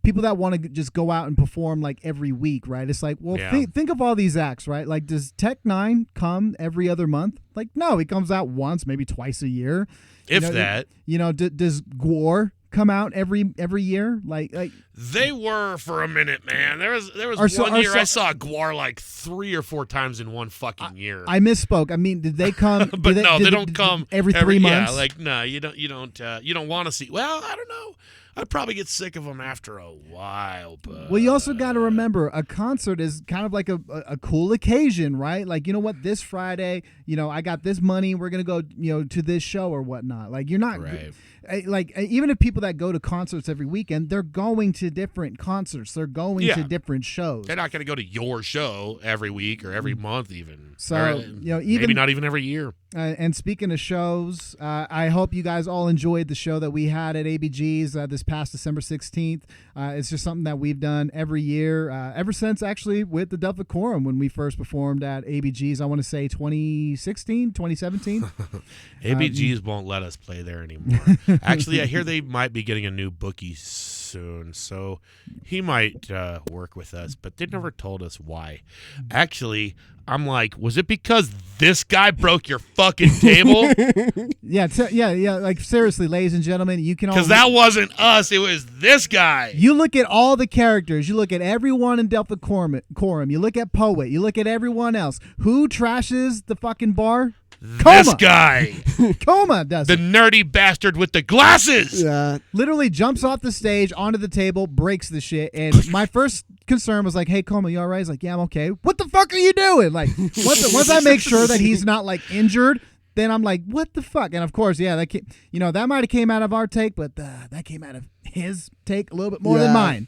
[SPEAKER 3] people that want to just go out and perform like every week, right? It's like, well, think of all these acts, right? Like, does Tech Nine come every other month? Like, no, he comes out once, maybe twice a year.
[SPEAKER 1] If that.
[SPEAKER 3] Does Gore come out every year? Like
[SPEAKER 1] they were for a minute, man. There was
[SPEAKER 3] Or
[SPEAKER 1] one year I saw Guar like 3 or 4 times in one fucking year.
[SPEAKER 3] I misspoke. I mean, did they come?
[SPEAKER 1] But no, they don't come
[SPEAKER 3] every 3 months.
[SPEAKER 1] Yeah, like no, you don't want to see. Well, I don't know. I'd probably get sick of them after a while. But
[SPEAKER 3] well, you also got to remember, a concert is kind of like a cool occasion, right? Like, you know what, this Friday, I got this money, we're gonna go, to this show or whatnot. Like, you're not
[SPEAKER 1] right.
[SPEAKER 3] Like, even if people that go to concerts every weekend, they're going to different concerts. They're going to different shows.
[SPEAKER 1] They're not going to go to your show every week or every month even.
[SPEAKER 3] So,
[SPEAKER 1] or, maybe not even every year.
[SPEAKER 3] And speaking of shows, I hope you guys all enjoyed the show that we had at ABG's this past December 16th. It's just something that we've done every year, ever since actually with the Delphic Quorum when we first performed at ABG's, I want to say 2016, 2017.
[SPEAKER 1] ABG's won't let us play there anymore. Actually, I hear they might be getting a new bookie soon, so he might work with us, but they never told us why. Actually, I'm like, was it because this guy broke your fucking table?
[SPEAKER 3] Yeah. Like, seriously, ladies and gentlemen, you can all...
[SPEAKER 1] Because that wasn't us. It was this guy.
[SPEAKER 3] You look at all the characters. You look at everyone in Delphic Quorum. You look at Poet. You look at everyone else. Who trashes the fucking bar? Coma.
[SPEAKER 1] This guy.
[SPEAKER 3] Coma does
[SPEAKER 1] the
[SPEAKER 3] it.
[SPEAKER 1] nerdy bastard with the glasses.
[SPEAKER 4] Yeah.
[SPEAKER 3] Literally jumps off the stage onto the table, breaks the shit. And my first concern was like, hey, Coma, you all right? He's like, yeah, I'm okay. What the fuck are you doing? Like, once I make sure that he's not like injured, then I'm like, what the fuck? And of course, yeah, that might have came out of our take, but that came out of his take a little bit more than mine.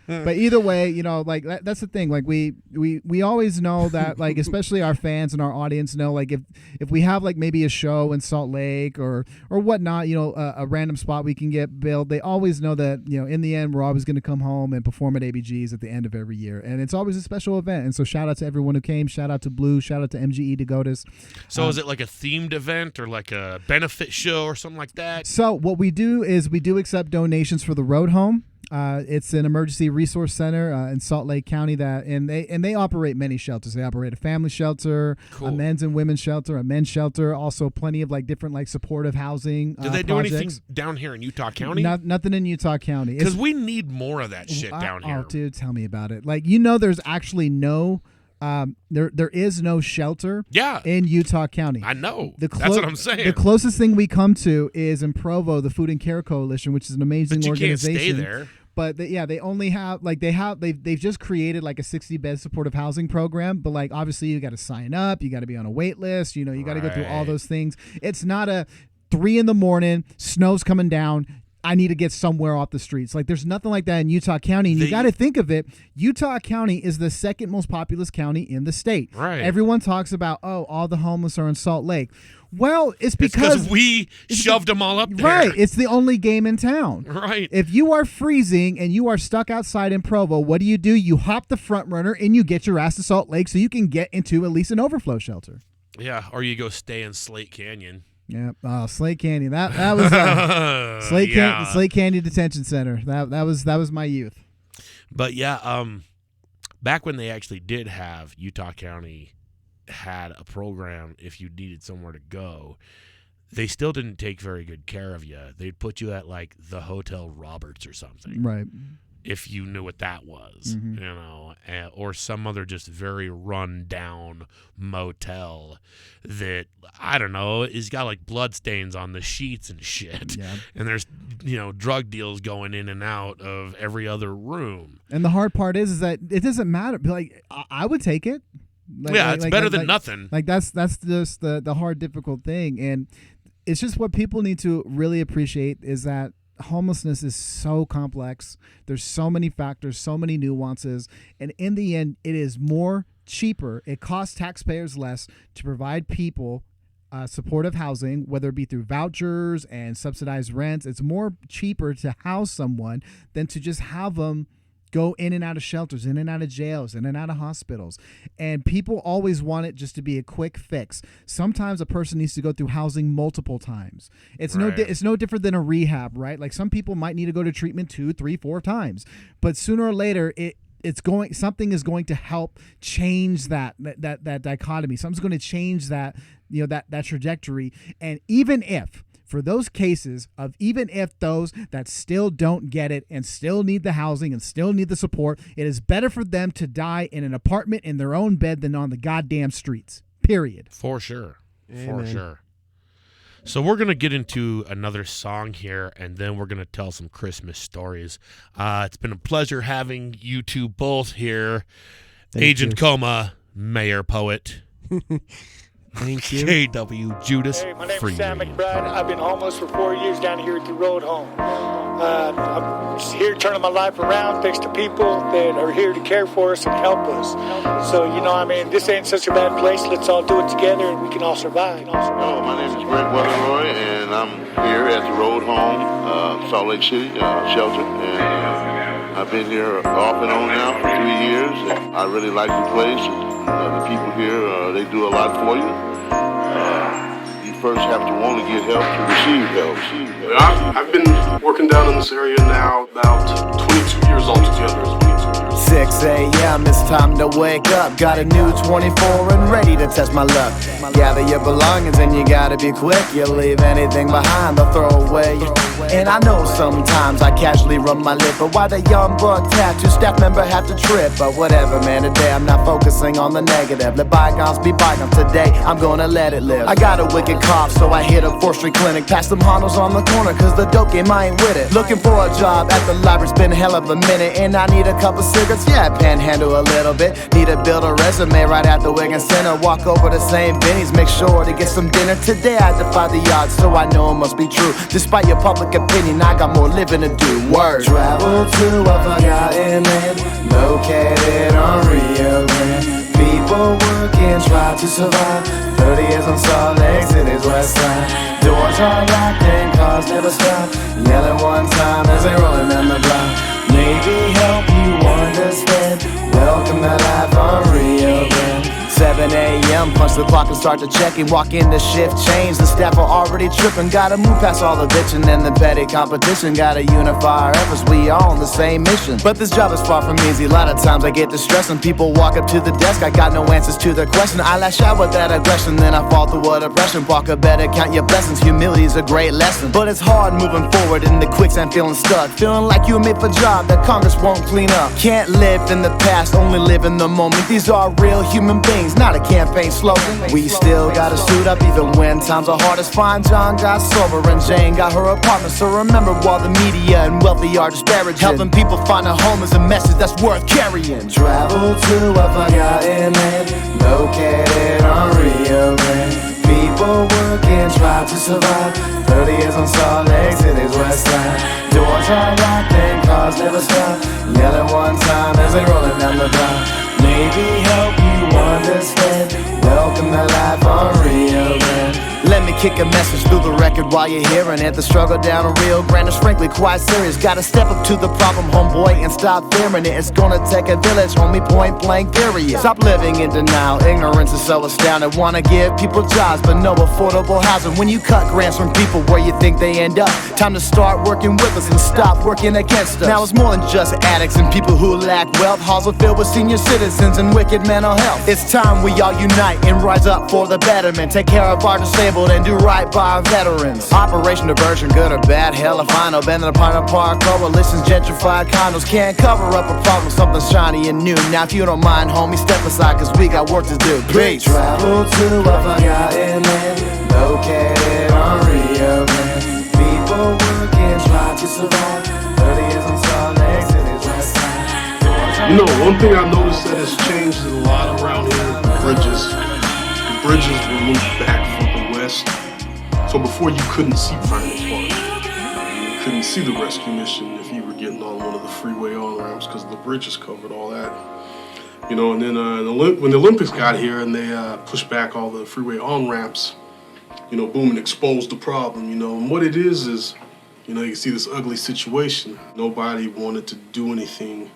[SPEAKER 3] But either way, like that's the thing. Like we always know that, like, especially our fans and our audience know, like, if we have like maybe a show in Salt Lake or whatnot, a random spot we can get billed, they always know that, in the end, we're always going to come home and perform at ABG's at the end of every year. And it's always a special event. And so shout out to everyone who came. Shout out to Blue. Shout out to MGE
[SPEAKER 1] So is it like a themed event or like a benefit show or something like that?
[SPEAKER 3] So what we do is we do accept donations for the road home. It's an emergency resource center in Salt Lake County and they operate many shelters. They operate a family shelter,
[SPEAKER 1] cool.
[SPEAKER 3] a men's and women's shelter, a men's shelter, also plenty of like different like supportive housing.
[SPEAKER 1] Do they do anything down here in Utah County?
[SPEAKER 3] Nothing in Utah County.
[SPEAKER 1] Because we need more of that shit down here.
[SPEAKER 3] Oh, dude, tell me about it. Like, there's actually no... there is no shelter in Utah County.
[SPEAKER 1] I know. That's what I'm saying.
[SPEAKER 3] The closest thing we come to is in Provo, the Food and Care Coalition, which is an amazing organization.
[SPEAKER 1] Can't stay there.
[SPEAKER 3] But they only have they've just created like a 60-bed supportive housing program. But like, obviously you got to sign up, you got to be on a wait list, you got to go through all those things. It's not a 3 a.m, snow's coming down, I need to get somewhere off the streets. Like, there's nothing like that in Utah County. And you got to think of it. Utah County is the second most populous county in the state.
[SPEAKER 1] Right.
[SPEAKER 3] Everyone talks about, all the homeless are in Salt Lake. Well, it's because
[SPEAKER 1] we shoved them all up there.
[SPEAKER 3] Right. It's the only game in town.
[SPEAKER 1] Right.
[SPEAKER 3] If you are freezing and you are stuck outside in Provo, what do? You hop the front runner and you get your ass to Salt Lake so you can get into at least an overflow shelter.
[SPEAKER 1] Yeah. Or you go stay in Slate Canyon.
[SPEAKER 3] Yeah, Slate Canyon. That was Slate Canyon Detention Center. That was my youth.
[SPEAKER 1] But yeah, back when they actually did have Utah County had a program, if you needed somewhere to go, they still didn't take very good care of you. They'd put you at like the Hotel Roberts or something,
[SPEAKER 3] right?
[SPEAKER 1] If you knew what that was, or some other just very run down motel that, I don't know, has got like blood stains on the sheets and shit.
[SPEAKER 3] Yeah.
[SPEAKER 1] And there's, drug deals going in and out of every other room.
[SPEAKER 3] And the hard part is that it doesn't matter. Like, I would take it.
[SPEAKER 1] It's better than nothing.
[SPEAKER 3] Like, that's just the hard, difficult thing. And it's just what people need to really appreciate is that homelessness is so complex. There's so many factors, so many nuances, and in the end, it is cheaper. It costs taxpayers less to provide people supportive housing, whether it be through vouchers and subsidized rents. It's more cheaper to house someone than to just have them go in and out of shelters, in and out of jails, in and out of hospitals. And people always want it just to be a quick fix. Sometimes a person needs to go through housing multiple times. It's no different than a rehab, right? Like, some people might need to go to treatment 2, 3, 4 times. But sooner or later, something is going to help change that dichotomy. Something's going to change that, that trajectory. And even if for those cases of even if those that still don't get it and still need the housing and still need the support, it is better for them to die in an apartment in their own bed than on the goddamn streets. Period.
[SPEAKER 1] For sure.
[SPEAKER 4] Amen.
[SPEAKER 1] For sure. So we're going to get into another song here, and then we're going to tell some Christmas stories. It's been a pleasure having you two both here.
[SPEAKER 4] Thank
[SPEAKER 1] Agent
[SPEAKER 4] you.
[SPEAKER 1] Coma, Mayor Poet.
[SPEAKER 4] Thank you.
[SPEAKER 1] KWJUDAS.
[SPEAKER 8] Hey, my name is Sam McBride. I've been homeless for 4 years down here at the road home. I'm just here turning my life around thanks to people that are here to care for us and help us. So, this ain't such a bad place. Let's all do it together and we can all survive.
[SPEAKER 9] Hello, my name is Brent Weatherroy, and I'm here at the road home, Salt Lake City shelter. And I've been here off and on now for 3 years. And I really like the place. The people here, they do a lot for you. You first have to want to get help to receive help.
[SPEAKER 10] I've been working down in this area now about 22 years altogether.
[SPEAKER 5] 6 a.m. it's time to wake up. Got a new 24 and ready to test my luck. Gather your belongings and you gotta be quick. You leave anything behind, they'll throw away. And I know sometimes I casually run my lip, but why the young buck tattoo staff member have to trip? But whatever, man, today I'm not focusing on the negative. Let bygones be bygones, today I'm gonna let it live. I got a wicked cough, so I hit a 4th Street clinic. Pass them Hondos on the corner, cause the dope game I ain't with it. Looking for a job at the library's been a hell of a minute. And I need a couple cigarettes, yeah, panhandle a little bit. Need to build a resume right at the Wigan Center. Walk over to St. Vinny's, make sure to get some dinner. Today I defy the odds, so I know it must be true. Despite your public opinion, I got more living to do. Word. Travel to a forgotten land, located on Rio Grande. People working, try to survive. 30 years on Salt Lake City's west side. Doors are locked and cars never stop. Yelling one time as they rolling down the block. Maybe help you understand. Welcome to life on Rio Grande. 7 a.m. punch the clock and start to check and walk in the shift change. The staff are already tripping. Gotta move past all the bitching and the petty competition. Gotta unify our efforts, we all on the same mission. But this job is far from easy. A lot of times I get distressed when people walk up to the desk. I got no answers to their question. I lash out with that aggression, then I fall through a depression. Walk a better, count your blessings. Humility is a great lesson, but it's hard moving forward in the quicksand, feeling stuck. Feeling like you made for a job that Congress won't clean up. Can't live in the past, only live in the moment. These are real human beings, not a campaign slogan. We still gotta suit up even when times are hardest. Fine John got sober and Jane got her apartment. So remember, while the media and wealthy are disparaging, helping people find a home is a message that's worth carrying. Travel to a forgotten land, located on Rio Grande. People working, try to survive. 30 years on Salt Lake City's west side. Doors are locked and cars never stop. Yelling one time as they rolling down the block. Maybe help you understand. Welcome to life on Rio Grande. Let me kick a message through the record while you're hearing it. The struggle down in Rio Grande is frankly quite serious. Gotta step up to the problem, homeboy, and stop fearing it. It's gonna take a village, homie, point blank, period. Stop living in denial, ignorance is so astounding. Wanna give people jobs, but no affordable housing. When you cut grants from people, where you think they end up? Time to start working with us and stop working against us. Now it's more than just addicts and people who lack wealth. Halls are filled with senior citizens and wicked mental health. It's time we all unite and rise up for the betterment. Take care of our disabled and do right by our veterans. Operation Diversion, good or bad, hell if I know. Bending upon a park, coalitions, gentrified condos. Can't cover up a problem, something shiny and new. Now if you don't mind, homie, step aside, cause we got work to do. Peace. Travel to a forgotten land, located on Rio Grande. People working, try to survive. 30 years on Salt Lake City's west side.
[SPEAKER 10] One thing I noticed that has changed a lot around here, bridges. The bridges were moved back from the west. So before you couldn't see Pioneer Park. You couldn't see the rescue mission if you were getting on one of the freeway on-ramps because the bridges covered all that. And then when the Olympics got here and they pushed back all the freeway on-ramps, boom, and exposed the problem, And what it is, you can see this ugly situation. Nobody wanted to do anything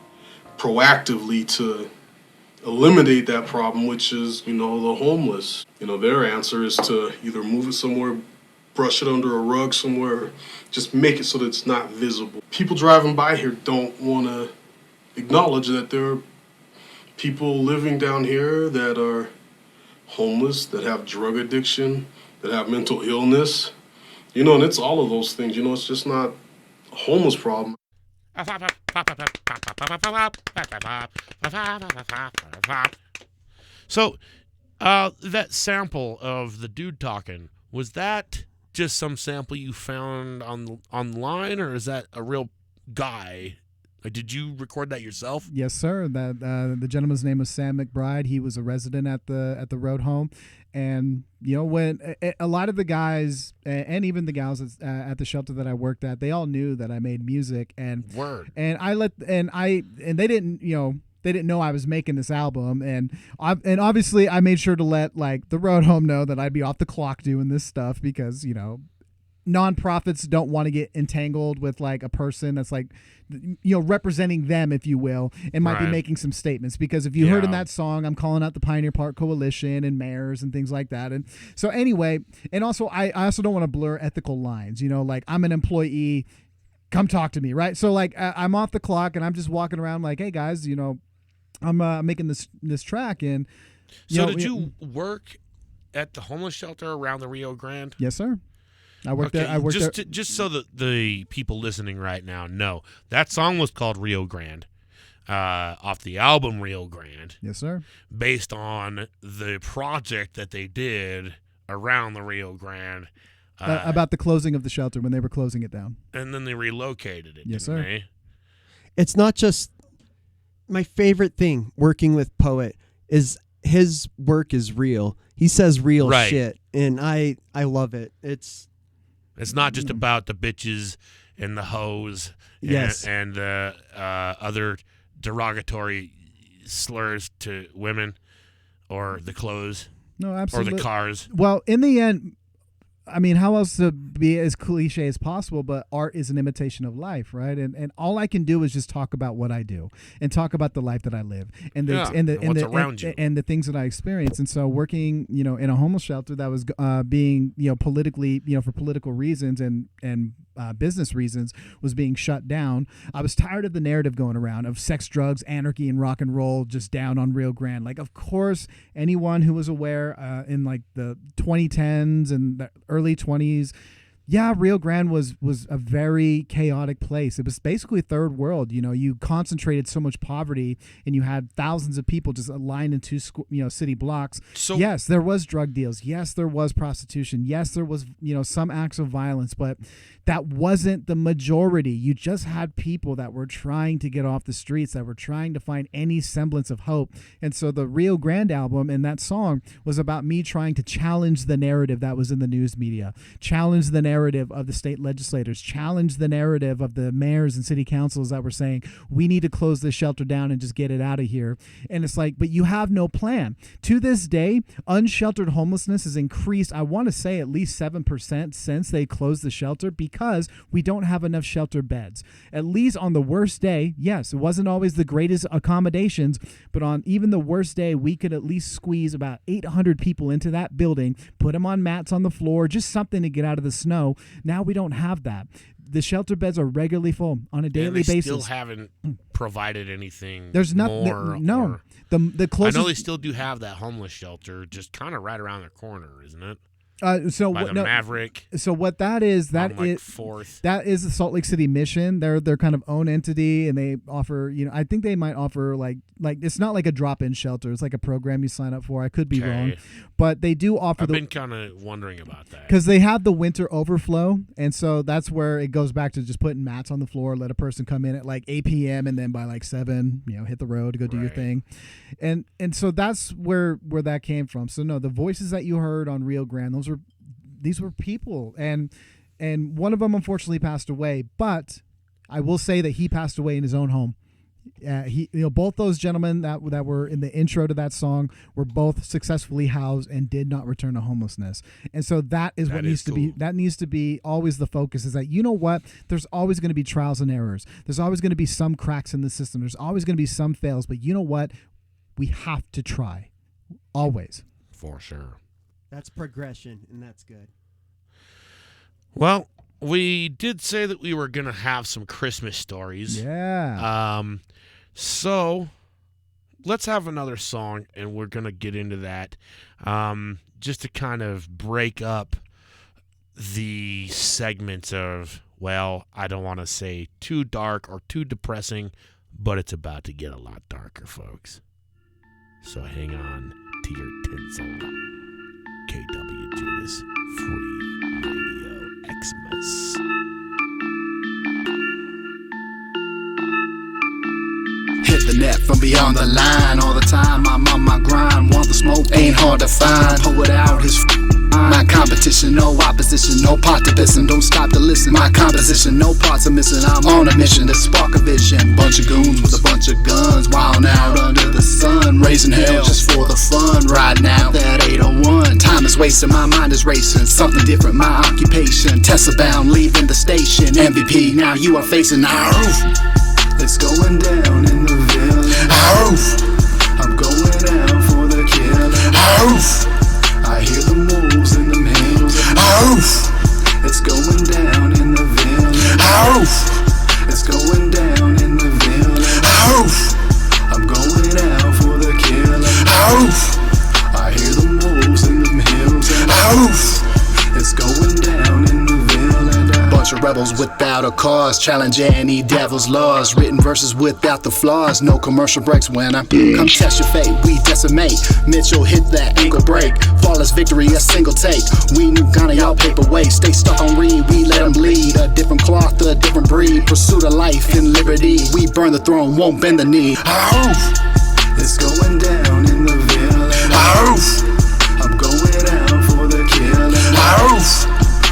[SPEAKER 10] proactively to eliminate that problem, which is, the homeless. Their answer is to either move it somewhere, brush it under a rug somewhere, just make it so that it's not visible. People driving by here don't want to acknowledge that there are people living down here that are homeless, that have drug addiction, that have mental illness, And it's all of those things. It's just not a homeless problem.
[SPEAKER 1] So, that sample of the dude talking, was that just some sample you found online, or is that a real guy? Like, did you record that yourself?
[SPEAKER 3] Yes, sir. That the gentleman's name was Sam McBride. He was a resident at the road home, and when a lot of the guys and even the gals at the shelter that I worked at, they all knew that I made music, and they didn't they didn't know I was making this album, and obviously I made sure to let like the road home know that I'd be off the clock doing this stuff because nonprofits don't want to get entangled with like a person that's like representing them, if you will, and might be making some statements, because if you heard in that song, I'm calling out the Pioneer Park Coalition and mayors and things like that. And so anyway, and also I also don't want to blur ethical lines, like I'm an employee, come talk to me, right? So like I'm off the clock and I'm just walking around like, hey guys, I'm making this track. And
[SPEAKER 1] did you work at the homeless shelter around the Rio Grande?
[SPEAKER 3] Yes, sir. I worked there. I worked there.
[SPEAKER 1] Just so that the people listening right now know, that song was called Rio Grande, off the album Rio Grande.
[SPEAKER 3] Yes, sir.
[SPEAKER 1] Based on the project that they did around the Rio Grande.
[SPEAKER 3] About the closing of the shelter, when they were closing it down.
[SPEAKER 1] And then they relocated it.
[SPEAKER 3] Yes, sir.
[SPEAKER 1] They?
[SPEAKER 4] It's not just my favorite thing working with Poet is his work is real. He says real shit, and I love it. It's
[SPEAKER 1] not just about the bitches and the hoes and other derogatory slurs to women or the clothes.
[SPEAKER 3] No, absolutely.
[SPEAKER 1] Or the cars.
[SPEAKER 3] Well, in the end, I mean, how else to be as cliche as possible, but art is an imitation of life, right? And all I can do is just talk about what I do and talk about the life that I live and
[SPEAKER 1] what's around you
[SPEAKER 3] and the things that I experience. And so working, in a homeless shelter that was being, politically, for political reasons and business reasons was being shut down. I was tired of the narrative going around of sex, drugs, anarchy, and rock and roll just down on Rio Grande. Like, of course, anyone who was aware in like the 2010s and the early 20s, Rio Grande was a very chaotic place. It was basically third world. You concentrated so much poverty, and you had thousands of people just aligned into city blocks. So yes, there was drug deals. Yes, there was prostitution. Yes, there was some acts of violence, but that wasn't the majority. You just had people that were trying to get off the streets, that were trying to find any semblance of hope. And so the Rio Grande album and that song was about me trying to challenge the narrative that was in the news media, challenge the narrative of the state legislators, challenge the narrative of the mayors and city councils that were saying, we need to close this shelter down and just get it out of here. And it's like, but you have no plan. To this day, unsheltered homelessness has increased, I want to say at least 7% since they closed the shelter, because we don't have enough shelter beds. At least on the worst day, yes, it wasn't always the greatest accommodations, but on even the worst day, we could at least squeeze about 800 people into that building, put them on mats on the floor, just something to get out of the snow. Now we don't have that. The shelter beds are regularly full on a daily basis.
[SPEAKER 1] Still haven't provided anything.
[SPEAKER 3] There's
[SPEAKER 1] more.
[SPEAKER 3] No. The closest.
[SPEAKER 1] I know they still do have that homeless shelter, just kind of right around the corner, isn't it?
[SPEAKER 3] By
[SPEAKER 1] the Maverick.
[SPEAKER 3] So what that is, that is the Salt Lake City Mission. They're their kind of own entity, and they offer, I think they might offer like it's not like a drop-in shelter. It's like a program you sign up for. I could be wrong, but they do offer.
[SPEAKER 1] I've been kind of wondering about that
[SPEAKER 3] because they have the winter overflow, and so that's where it goes back to just putting mats on the floor, let a person come in at like 8 p.m. and then by like 7, hit the road to go do your thing, and so that's where that came from. So no, the voices that you heard on Rio Grande, these were people, and one of them unfortunately passed away, but I will say that he passed away in his own home. Both those gentlemen that were in the intro to that song were both successfully housed and did not return to homelessness. And so that is what needs to be. That needs to be always the focus. Is that what? There's always going to be trials and errors. There's always going to be some cracks in the system. There's always going to be some fails. But you know what? We have to try. Always.
[SPEAKER 1] For sure.
[SPEAKER 4] That's progression, and that's good.
[SPEAKER 1] Well, we did say that we were going to have some Christmas stories.
[SPEAKER 3] Yeah.
[SPEAKER 1] So let's have another song, and we're going to get into that just to kind of break up the segments of, well, I don't want to say too dark or too depressing, but it's about to get a lot darker, folks. So hang on to your tinsel. KWJUDAS Free Radio XMAS.
[SPEAKER 2] Hit the net from beyond the line. All the time I'm on my grind. Want the smoke, ain't hard to find. Pull it out his my competition, no opposition, no pot to pissin'. Don't stop to listen. My composition, no parts are missing. I'm on a mission to spark a vision. Bunch of goons with a bunch of guns, wildin' out under the sun, raising hell just for the fun. Riding out that 801. Time is wasting, my mind is racing. Something different, my occupation. Tesla bound, leaving the station. MVP, now you are facing our roof. It's going down in the village. Oof. I'm going out for the kill. Oof. I hear the wolves in them hills. Oof. It's going down in the village. Oof. It's going down in the village. Oof. I'm going out for the kill. Oof. I hear the wolves in them hills. Oof. It's going down in the village. Bunch of rebels without a cause, challenge any devil's laws. Written verses without the flaws, no commercial breaks when I come test your fate. We decimate, Mitchell hit that ankle break. Flawless victory, a single take. We knew Ghana, y'all paperweight. Stay stuck on Reed, we let them bleed. A different cloth, a different breed. Pursuit of life and liberty. We burn the throne, won't bend the knee. Oof. It's going down in the village. Oof. I'm going out for the kill. Oof.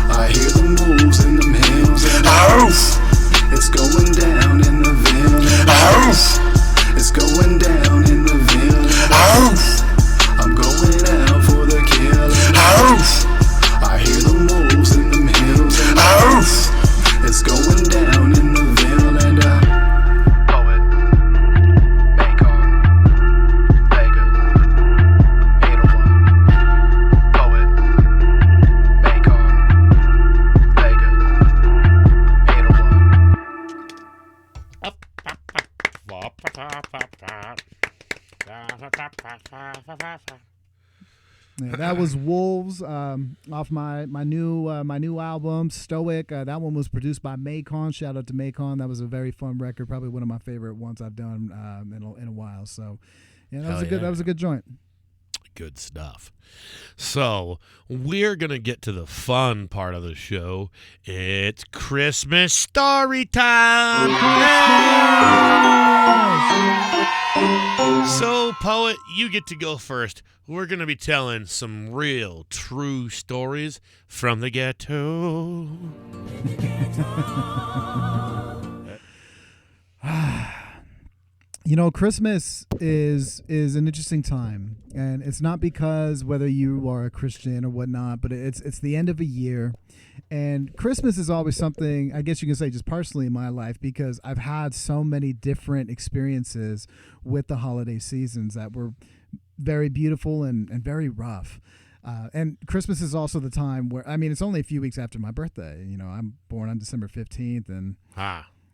[SPEAKER 2] I hear the wolves in them hills. Oof. It's going down in the village. Oof. It's going down in the village. Oof. I'm going out for the kill. Oof. I hear the wolves in them hills. Oof. It's going down in the village. Poet, Macon, Vega, 801. Poet, Macon, Vega, 801.
[SPEAKER 3] Yeah, that was Wolves off my new album Stoic. That one was produced by Macon. Shout out to Macon. That was a very fun record. Probably one of my favorite ones I've done in a while. So yeah, that was a good joint.
[SPEAKER 1] Good stuff. So we're going to get to the fun part of the show. It's Christmas story time. So, Poet, you get to go first. We're going to be telling some real, true stories from the ghetto.
[SPEAKER 3] You know, Christmas is an interesting time, and it's not because whether you are a Christian or whatnot, but it's the end of a year, and Christmas is always something, I guess you can say just personally in my life, because I've had so many different experiences with the holiday seasons that were very beautiful and very rough. And Christmas is also the time where, I mean, it's only a few weeks after my birthday. You know, I'm born on December 15th, and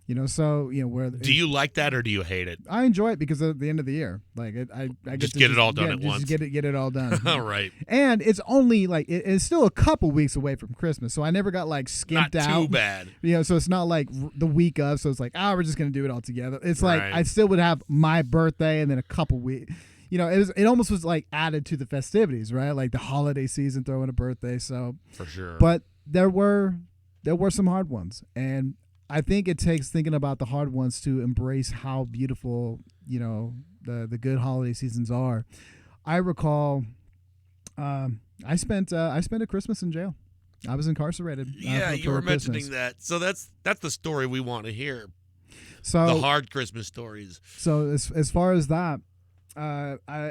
[SPEAKER 3] you know, so you know, where
[SPEAKER 1] do you like that or do you hate it?
[SPEAKER 3] I enjoy it because of the end of the year. Like I
[SPEAKER 1] just get it all done at once.
[SPEAKER 3] Get it all done.
[SPEAKER 1] All right.
[SPEAKER 3] And it's only like it's still a couple weeks away from Christmas, so I never got like skimped out.
[SPEAKER 1] Not too bad.
[SPEAKER 3] You know, so it's not like the week of. So it's like, we're just gonna do it all together. It's like I still would have my birthday and then a couple weeks. You know, it almost was like added to the festivities, right? Like the holiday season, throw in a birthday. So
[SPEAKER 1] for sure.
[SPEAKER 3] But there were some hard ones, and I think it takes thinking about the hard ones to embrace how beautiful, you know, the good holiday seasons are. I recall, I spent a Christmas in jail. I was incarcerated.
[SPEAKER 1] Yeah, you were mentioning
[SPEAKER 3] Christmas.
[SPEAKER 1] that. So that's the story we want to hear.
[SPEAKER 3] So
[SPEAKER 1] the hard Christmas stories.
[SPEAKER 3] So as far as that,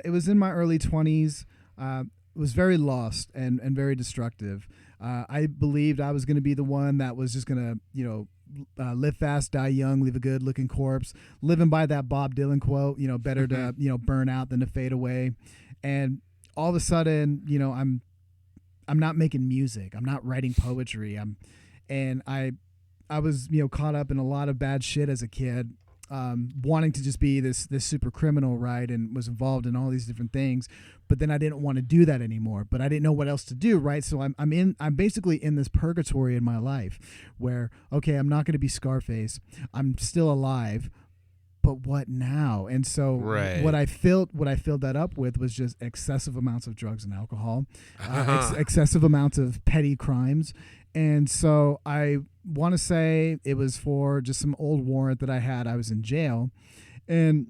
[SPEAKER 3] it was in my early 20s. It was very lost and very destructive. I believed I was going to be the one that was just going to, you know, live fast, die young, leave a good-looking corpse, living by that Bob Dylan quote, you know, better to, you know, burn out than to fade away. And all of a sudden, you know, I'm not making music. I'm not writing poetry. I was, you know, caught up in a lot of bad shit as a kid. wanting to just be this super criminal, right, and was involved in all these different things, but then I didn't want to do that anymore, but I didn't know what else to do, right? So I'm basically in this purgatory in my life where, okay, I'm not going to be Scarface, I'm still alive, but what now? And so what I filled that up with was just excessive amounts of drugs and alcohol, excessive amounts of petty crimes. And so I want to say it was for just some old warrant that I had. I was in jail, and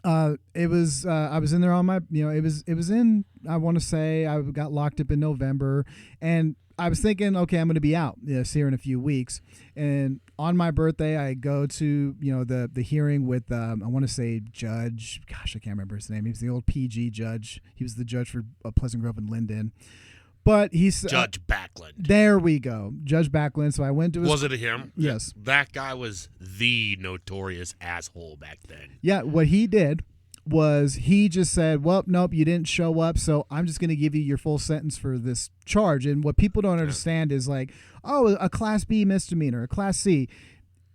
[SPEAKER 3] it was I was in there on my, it was in, I want to say I got locked up in November, and I was thinking, okay, I'm going to be out here in a few weeks. And on my birthday, I go to, the hearing with, I want to say Judge, gosh, I can't remember his name. He was the old PG judge. He was the judge for Pleasant Grove and Linden. But he's
[SPEAKER 1] Judge Backlund.
[SPEAKER 3] There we go, Judge Backlund. So I went to his.
[SPEAKER 1] Was it him?
[SPEAKER 3] Yes.
[SPEAKER 1] That guy was the notorious asshole back then.
[SPEAKER 3] Yeah, what he did was he just said, well, nope, you didn't show up, so I'm just going to give you your full sentence for this charge. And what people don't understand is like, oh, a Class B misdemeanor, a Class C,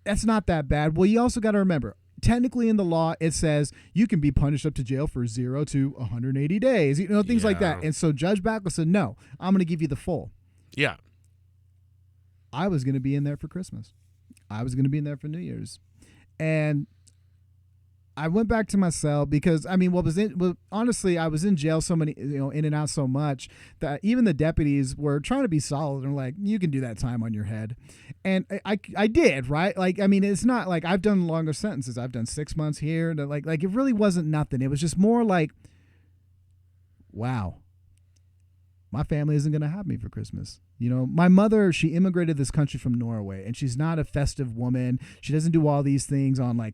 [SPEAKER 3] that's not that bad. Well, you also got to remember, technically in the law, it says you can be punished up to jail for 0 to 180 days, things like that. And so Judge Backlund said, no, I'm going to give you the full. Yeah. I was going to be in there for Christmas. I was going to be in there for New Year's. And I went back to my cell because, honestly, I was in jail so many, in and out so much that even the deputies were trying to be solid and like, you can do that time on your head. And I did, right? Like, it's not like I've done longer sentences. I've done 6 months here. And like it really wasn't nothing. It was just more like, wow, my family isn't going to have me for Christmas. My mother, she immigrated this country from Norway, and she's not a festive woman. She doesn't do all these things on like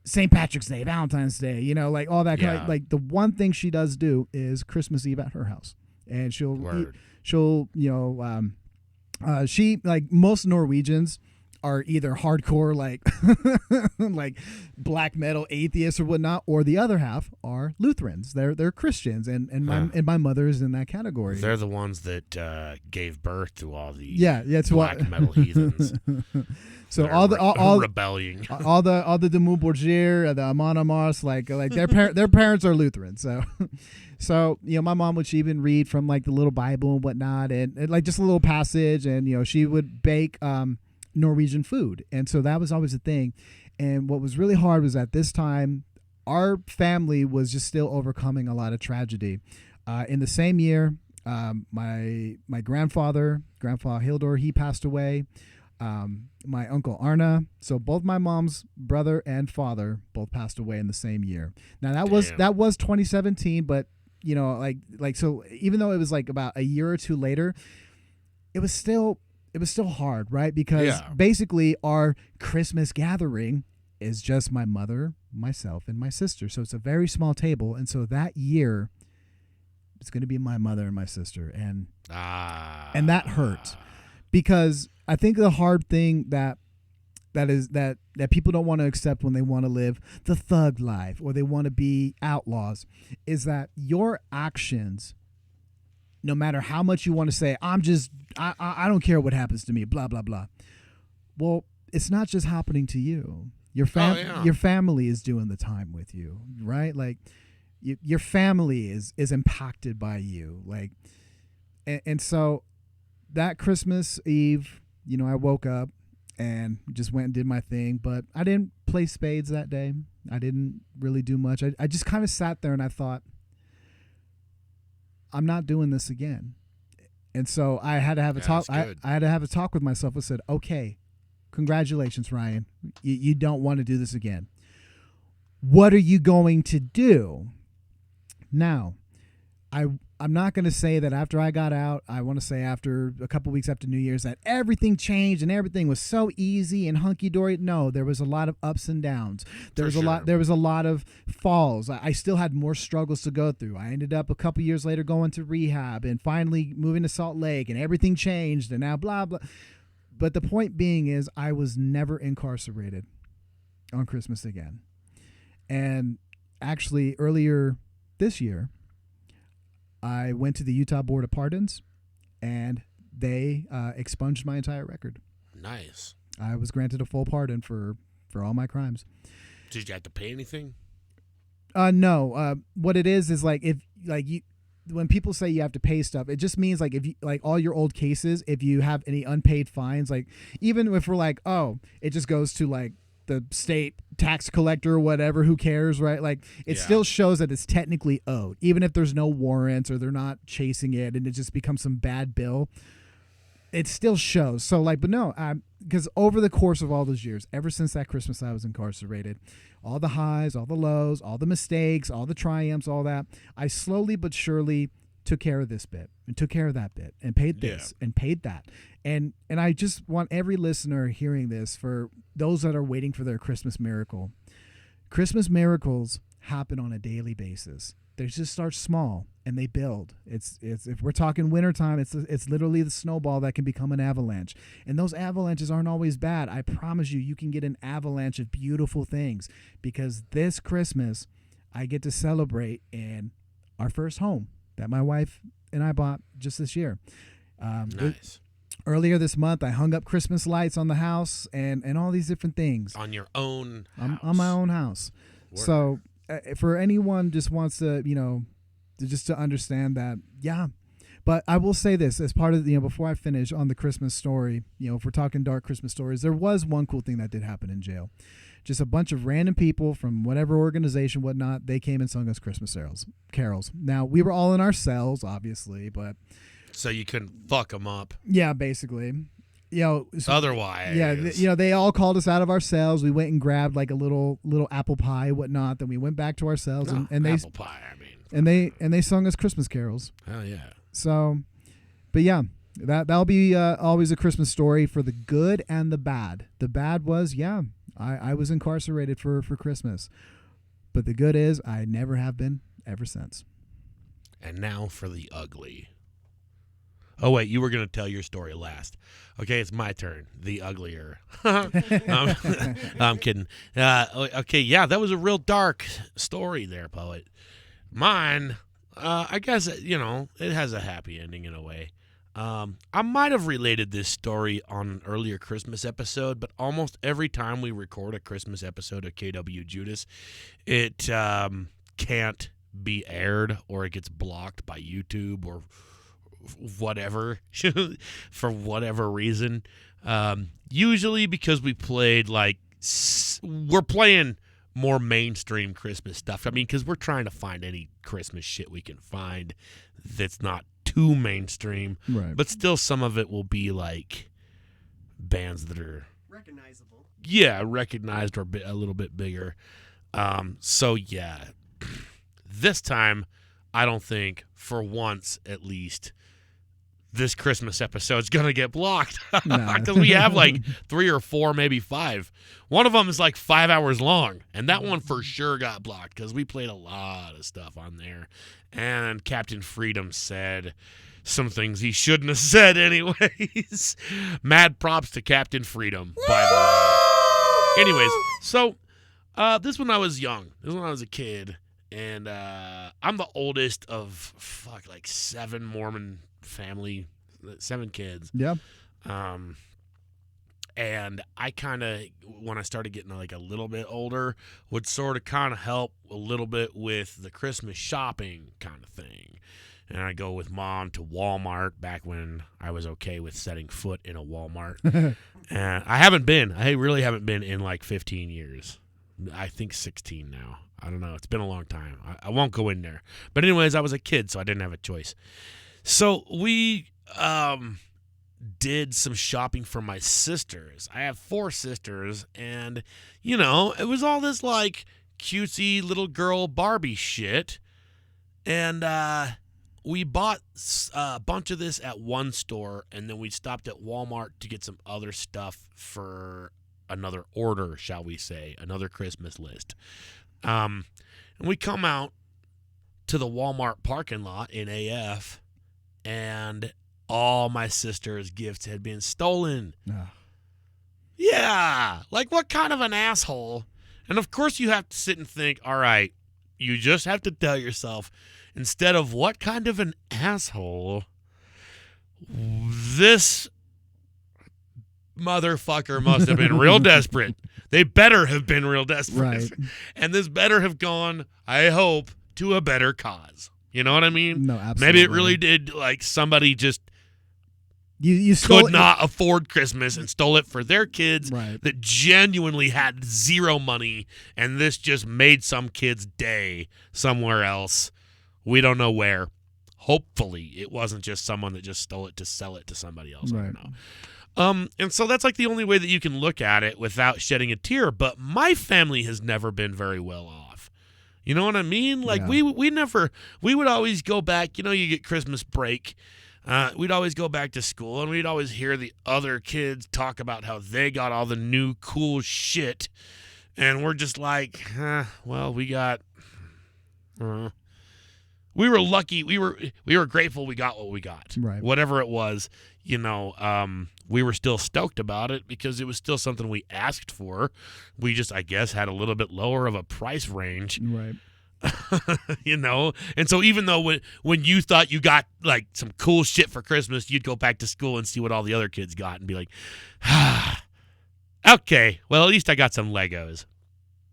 [SPEAKER 3] St. Patrick's Day, Valentine's Day, like all that kind of, like the one thing she does do is Christmas Eve at her house, and she, like most Norwegians, are either hardcore like like black metal atheists or whatnot, or the other half are Lutherans. They're Christians, and my mother is in that category.
[SPEAKER 1] They're the ones that gave birth to all the
[SPEAKER 3] black
[SPEAKER 1] metal heathens.
[SPEAKER 3] So all
[SPEAKER 1] rebelling,
[SPEAKER 3] all the Demu Borgir, the Amon Amas, like their parents are Lutheran. So my mom would even read from like the little Bible and whatnot, and like just a little passage, and she would bake Norwegian food, and so that was always a thing. And what was really hard was at this time, our family was just still overcoming a lot of tragedy. In the same year, my grandfather Hildur, he passed away. My uncle Arna, so both my mom's brother and father both passed away in the same year. Now that was 2017, but so even though it was like about a year or two later, it was still hard, right? Because basically our Christmas gathering is just my mother, myself, and my sister. So it's a very small table, and so that year it's going to be my mother and my sister, and that hurt. Because I think the hard thing that people don't want to accept when they want to live the thug life or they want to be outlaws is that your actions, no matter how much you want to say, I don't care what happens to me, blah, blah, blah. Well, it's not just happening to you. Your family is doing the time with you, right? Like your family is impacted by you. Like, and so that Christmas Eve, I woke up and just went and did my thing, but I didn't play spades that day. I didn't really do much. I just kind of sat there and I thought, I'm not doing this again. And so I had to have a talk. I had to have a talk with myself. I said, okay, congratulations, Ryan. You don't want to do this again. What are you going to do? Now, I'm not going to say that after I got out, I want to say after a couple weeks after New Year's, that everything changed and everything was so easy and hunky-dory. No, there was a lot of ups and downs. There was a lot of falls. I still had more struggles to go through. I ended up a couple years later going to rehab and finally moving to Salt Lake, and everything changed, and now blah, blah. But the point being is I was never incarcerated on Christmas again. And actually earlier this year, I went to the Utah Board of Pardons, and they expunged my entire record.
[SPEAKER 1] Nice.
[SPEAKER 3] I was granted a full pardon for for all my crimes.
[SPEAKER 1] Did you have to pay anything?
[SPEAKER 3] No. What it is like if like you. When people say you have to pay stuff, it just means like if you like all your old cases, if you have any unpaid fines, like even if we're like, oh, it just goes to like the state tax collector or whatever, who cares, right? Like it still shows that it's technically owed, even if there's no warrants or they're not chasing it and it just becomes some bad bill. It still shows. So like, but no, because over the course of all those years, ever since that Christmas I was incarcerated, all the highs, all the lows, all the mistakes, all the triumphs, all that, I slowly but surely took care of this bit and took care of that bit and paid this and paid that. And I just want every listener hearing this, for those that are waiting for their Christmas miracle. Christmas miracles happen on a daily basis. They just start small and they build. It's if we're talking wintertime, it's literally the snowball that can become an avalanche. And those avalanches aren't always bad. I promise you can get an avalanche of beautiful things, because this Christmas I get to celebrate in our first home that my wife and I bought just this year.
[SPEAKER 1] Nice.
[SPEAKER 3] Earlier this month, I hung up Christmas lights on the house and all these different things.
[SPEAKER 1] On your own house.
[SPEAKER 3] On my own house.
[SPEAKER 1] Word.
[SPEAKER 3] So for anyone just wants to, to understand that, yeah. But I will say this as part of, before I finish on the Christmas story, if we're talking dark Christmas stories, there was one cool thing that did happen in jail. Just a bunch of random people from whatever organization, whatnot, they came and sung us Christmas carols. Now, we were all in our cells, obviously, but...
[SPEAKER 1] So you couldn't fuck them up.
[SPEAKER 3] Yeah, basically.
[SPEAKER 1] Otherwise.
[SPEAKER 3] Yeah, they all called us out of our cells. We went and grabbed like a little apple pie, whatnot. Then we went back to our cells and they
[SPEAKER 1] apple pie, I mean.
[SPEAKER 3] And they sung us Christmas carols.
[SPEAKER 1] Hell yeah.
[SPEAKER 3] So, but yeah, that'll be always a Christmas story for the good and the bad. The bad was, I was incarcerated for Christmas, but the good is I never have been ever since.
[SPEAKER 1] And now for the ugly. Oh, wait, you were going to tell your story last. Okay, it's my turn. The uglier. I'm kidding. Okay, yeah, that was a real dark story there, Poet. Mine, I guess, it has a happy ending in a way. I might have related this story on an earlier Christmas episode, but almost every time we record a Christmas episode of KWJUDAS, it can't be aired, or it gets blocked by YouTube or whatever for whatever reason. Usually because we played we're playing more mainstream Christmas stuff. I mean, because we're trying to find any Christmas shit we can find that's not too mainstream,
[SPEAKER 3] right? But
[SPEAKER 1] still, some of it will be like bands that are
[SPEAKER 4] recognizable.
[SPEAKER 1] Yeah, recognized or a little bit bigger. So yeah, this time I don't think, for once at least, this Christmas episode's going to get blocked. Because we have 3 or 4, maybe 5. One of them is 5 hours long. And that one for sure got blocked because we played a lot of stuff on there. And Captain Freedom said some things he shouldn't have said anyways. Mad props to Captain Freedom, by the way. Anyways, so this when I was young. This when I was a kid. And I'm the oldest of 7 Mormon family, 7 kids.
[SPEAKER 3] Yeah.
[SPEAKER 1] And I kind of, when I started getting a little bit older, would sort of kind of help a little bit with the Christmas shopping kind of thing. And I go with Mom to Walmart back when I was okay with setting foot in a Walmart. And I really haven't been in 15 years. I think 16 now. I don't know. It's been a long time. I won't go in there. But anyways, I was a kid, so I didn't have a choice. So we did some shopping for my sisters. I have 4 sisters, and, it was all this, cutesy little girl Barbie shit. And we bought a bunch of this at one store, and then we stopped at Walmart to get some other stuff for another order, shall we say, another Christmas list. And we come out to the Walmart parking lot in AF, and all my sister's gifts had been stolen. Yeah. What kind of an asshole? And of course you have to sit and think, all right, you just have to tell yourself, instead of what kind of an asshole, this motherfucker must have been real desperate. They better have been real desperate.
[SPEAKER 3] Right.
[SPEAKER 1] And this better have gone, I hope, to a better cause. You know what I mean?
[SPEAKER 3] No, absolutely.
[SPEAKER 1] Maybe it really did, like, somebody just
[SPEAKER 3] you stole
[SPEAKER 1] could not afford Christmas and stole it for their kids that genuinely had zero money, and this just made some kid's day somewhere else. We don't know where. Hopefully it wasn't just someone that just stole it to sell it to somebody else. I don't know. And so that's like the only way that you can look at it without shedding a tear. But my family has never been very well off. You know what I mean? Like we would always go back, you know, you get Christmas break. We'd always go back to school and we'd always hear the other kids talk about how they got all the new cool shit. And we're just like, well, we got, we were lucky. We were grateful we got what we got.
[SPEAKER 3] Right.
[SPEAKER 1] Whatever it was, you know, we were still stoked about it because it was still something we asked for. We just, I guess, had a little bit lower of a price range.
[SPEAKER 3] Right.
[SPEAKER 1] You know? And so even though when you thought you got like some cool shit for Christmas, you'd go back to school and see what all the other kids got and be like, okay, well, at least I got some Legos.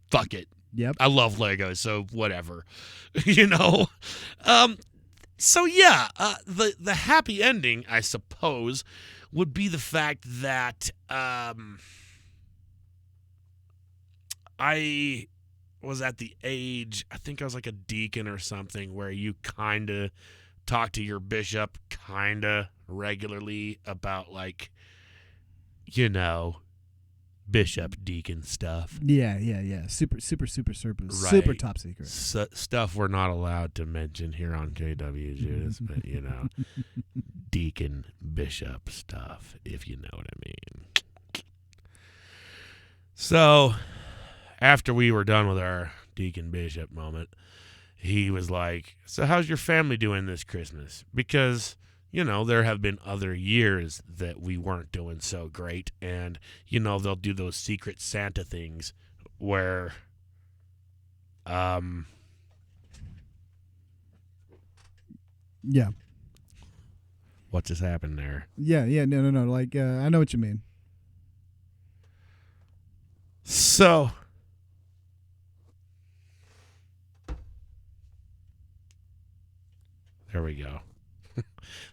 [SPEAKER 1] Fuck it.
[SPEAKER 3] Yep.
[SPEAKER 1] I love Legos, so whatever. You know? So yeah, the happy ending, I suppose, would be the fact that I was at the age, I think I was like a deacon or something, where you kind of talk to your bishop kind of regularly about, like, you know, bishop deacon stuff.
[SPEAKER 3] Yeah. Super
[SPEAKER 1] Right.
[SPEAKER 3] top secret.
[SPEAKER 1] Stuff we're not allowed to mention here on KWJUDAS, but, you know, deacon bishop stuff, if you know what I mean. So after we were done with our deacon bishop moment, he was like, so how's your family doing this Christmas? Because, you know, there have been other years that we weren't doing so great. And, you know, they'll do those secret Santa things where,
[SPEAKER 3] yeah.
[SPEAKER 1] What just happened there?
[SPEAKER 3] Yeah. No. Like, I know what you mean.
[SPEAKER 1] So, there we go.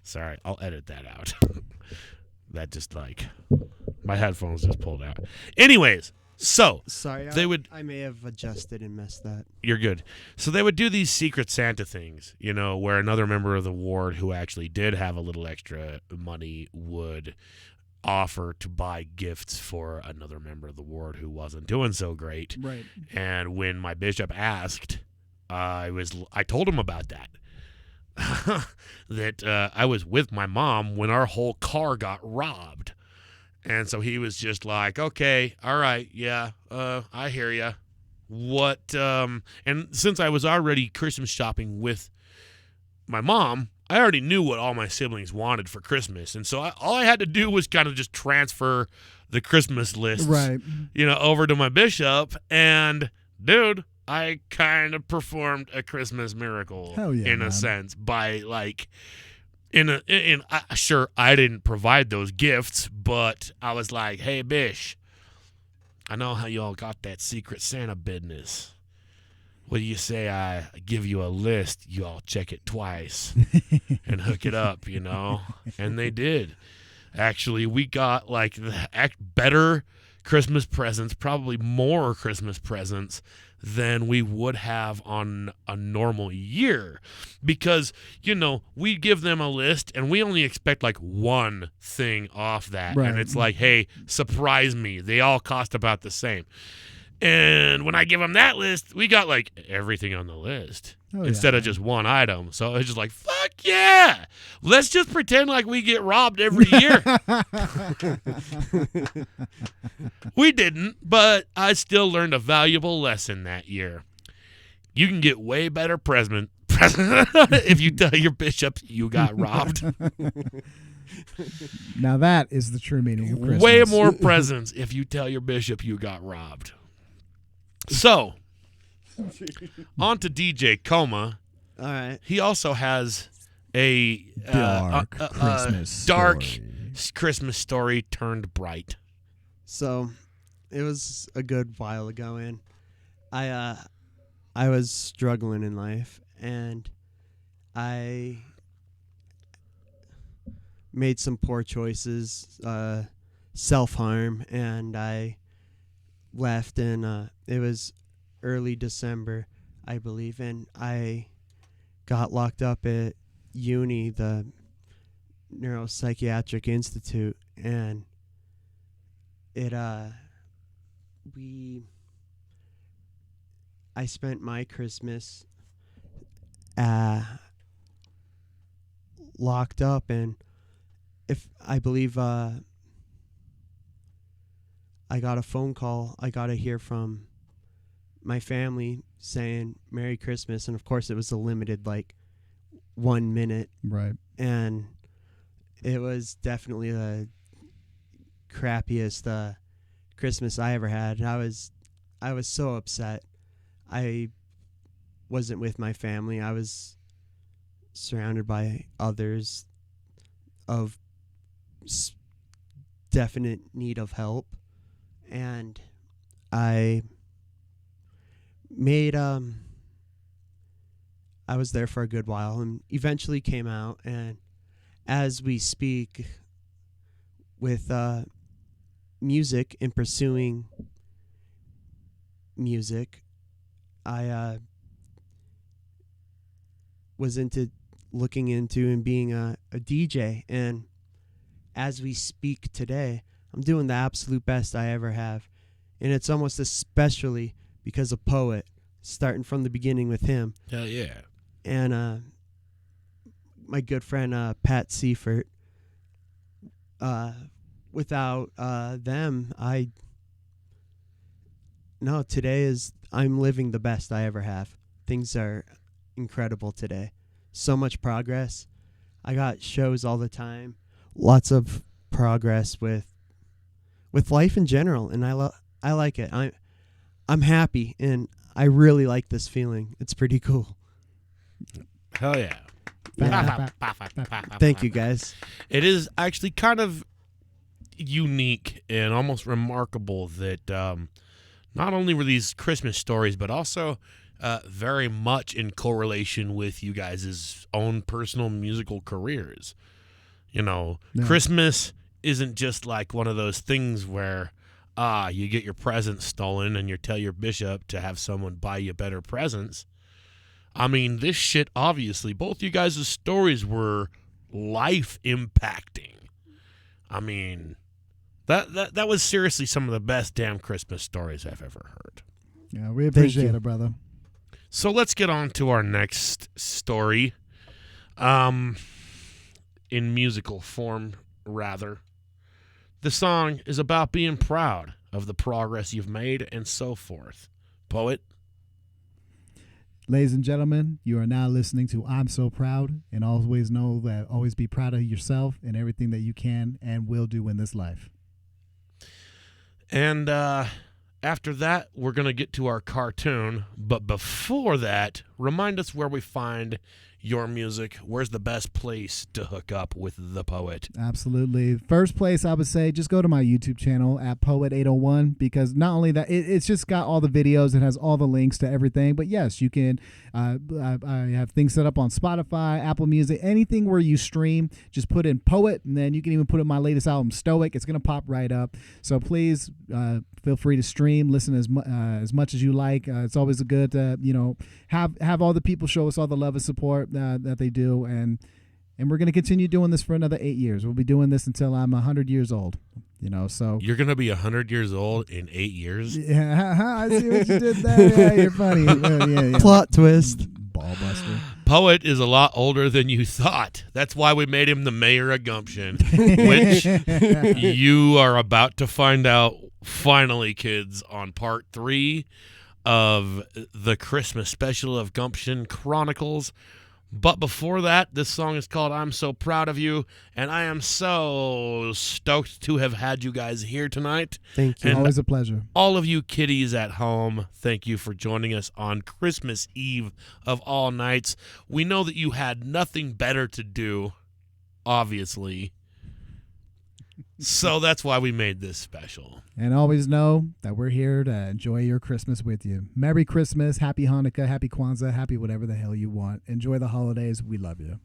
[SPEAKER 1] Sorry, I'll edit that out. That just, like, my headphones just pulled out. Anyways, so
[SPEAKER 4] Sorry, I may have adjusted and messed that.
[SPEAKER 1] You're good. So they would do these secret Santa things, you know, where another member of the ward who actually did have a little extra money would offer to buy gifts for another member of the ward who wasn't doing so great.
[SPEAKER 3] Right.
[SPEAKER 1] And when my bishop asked, I told him about that. That I was with my mom when our whole car got robbed. And so he was just like, okay, all right, yeah, I hear ya. What, and since I was already Christmas shopping with my mom, I already knew what all my siblings wanted for Christmas. And so all I had to do was kind of just transfer the Christmas lists,
[SPEAKER 3] Right.
[SPEAKER 1] you know, over to my bishop. And, dude, I kind of performed a Christmas miracle.
[SPEAKER 3] Hell yeah,
[SPEAKER 1] in a
[SPEAKER 3] man.
[SPEAKER 1] sense by, like, sure, I didn't provide those gifts, but I was like, hey, Bish, I know how y'all got that secret Santa business. What do you say I give you a list, you all check it twice and hook it up, you know? And they did. Actually, we got, like, better Christmas presents, probably more Christmas presents than we would have on a normal year, because, you know, we give them a list and we only expect like one thing off that.
[SPEAKER 3] Right.
[SPEAKER 1] And it's like, hey, surprise me. They all cost about the same. And when I give them that list, we got like everything on the list instead of just one item. So it's just like, fuck yeah. Let's just pretend like we get robbed every year. We didn't, but I still learned a valuable lesson that year. You can get way better present if you tell your bishop you got robbed.
[SPEAKER 3] Now that is the true meaning of Christmas.
[SPEAKER 1] Way more presents if you tell your bishop you got robbed. So, on to DJ Coma.
[SPEAKER 4] All right.
[SPEAKER 1] He also has a
[SPEAKER 3] Dark Christmas
[SPEAKER 1] dark,
[SPEAKER 3] story.
[SPEAKER 1] Christmas story turned bright?
[SPEAKER 4] So, it was a good while ago, and I was struggling in life, and I made some poor choices, self-harm, and I left, and it was early December, I believe, and I got locked up at uni, the Neuropsychiatric Institute, and I spent my Christmas locked up, and I got a phone call. I got to hear from my family saying Merry Christmas, and of course it was a limited 1 minute,
[SPEAKER 3] Right.
[SPEAKER 4] and it was definitely the crappiest Christmas I ever had. I was so upset. I wasn't with my family. I was surrounded by others of definite need of help, and I was there for a good while and eventually came out, and as we speak, with music and pursuing music, I was looking into and being a DJ, and as we speak today, I'm doing the absolute best I ever have, and it's almost especially because of Poet, starting from the beginning with him.
[SPEAKER 1] Hell yeah.
[SPEAKER 4] And my good friend Pat Seifert. Without them, I'm living the best I ever have. Things are incredible today. So much progress. I got shows all the time. Lots of progress with life in general, and I like it. I'm happy, and I really like this feeling. It's pretty cool.
[SPEAKER 1] Hell yeah.
[SPEAKER 4] Thank you, guys.
[SPEAKER 1] It is actually kind of unique and almost remarkable that not only were these Christmas stories, but also very much in correlation with you guys' own personal musical careers. Yeah. Christmas isn't just like one of those things where you get your presents stolen and you tell your bishop to have someone buy you better presents. I mean, this shit, obviously, both you guys' stories were life impacting. I mean, that was seriously some of the best damn Christmas stories I've ever heard.
[SPEAKER 3] Yeah, we appreciate it, brother.
[SPEAKER 1] So let's get on to our next story. In musical form, rather. The song is about being proud of the progress you've made and so forth. Poet?
[SPEAKER 3] Ladies and gentlemen, you are now listening to I'm So Proud, and always know that always be proud of yourself and everything that you can and will do in this life.
[SPEAKER 1] And after that, we're going to get to our cartoon. But before that, remind us where we find your music. Where's the best place to hook up with the Poet?
[SPEAKER 3] Absolutely. First place, I would say, just go to my YouTube channel at Poet801, because not only that, it's just got all the videos. It has all the links to everything. But yes, you can, I have things set up on Spotify, Apple Music, anything where you stream. Just put in Poet, and then you can even put in my latest album, Stoic. It's going to pop right up. So please feel free to stream, listen as much as you like. It's always good to, have all the people show us all the love and support that they do, and we're going to continue doing this for another 8 years. We'll be doing this until I'm 100 years old. So
[SPEAKER 1] you're going to be 100 years old in 8 years?
[SPEAKER 3] Yeah, I see what you did there. Yeah, you're funny. Yeah.
[SPEAKER 4] Plot twist.
[SPEAKER 3] Ballbuster.
[SPEAKER 1] Poet is a lot older than you thought. That's why we made him the mayor of Gumption, which you are about to find out finally, kids, on part 3 of the Christmas special of Gumption Chronicles. But before that, this song is called I'm So Proud of You, and I am so stoked to have had you guys here tonight.
[SPEAKER 4] Thank you.
[SPEAKER 1] And
[SPEAKER 3] always a pleasure.
[SPEAKER 1] All of you kiddies at home, thank you for joining us on Christmas Eve of all nights. We know that you had nothing better to do, obviously, So that's why we made this special.
[SPEAKER 3] And always know that we're here to enjoy your Christmas with you. Merry Christmas, Happy Hanukkah, Happy Kwanzaa, Happy whatever the hell you want. Enjoy the holidays. We love you.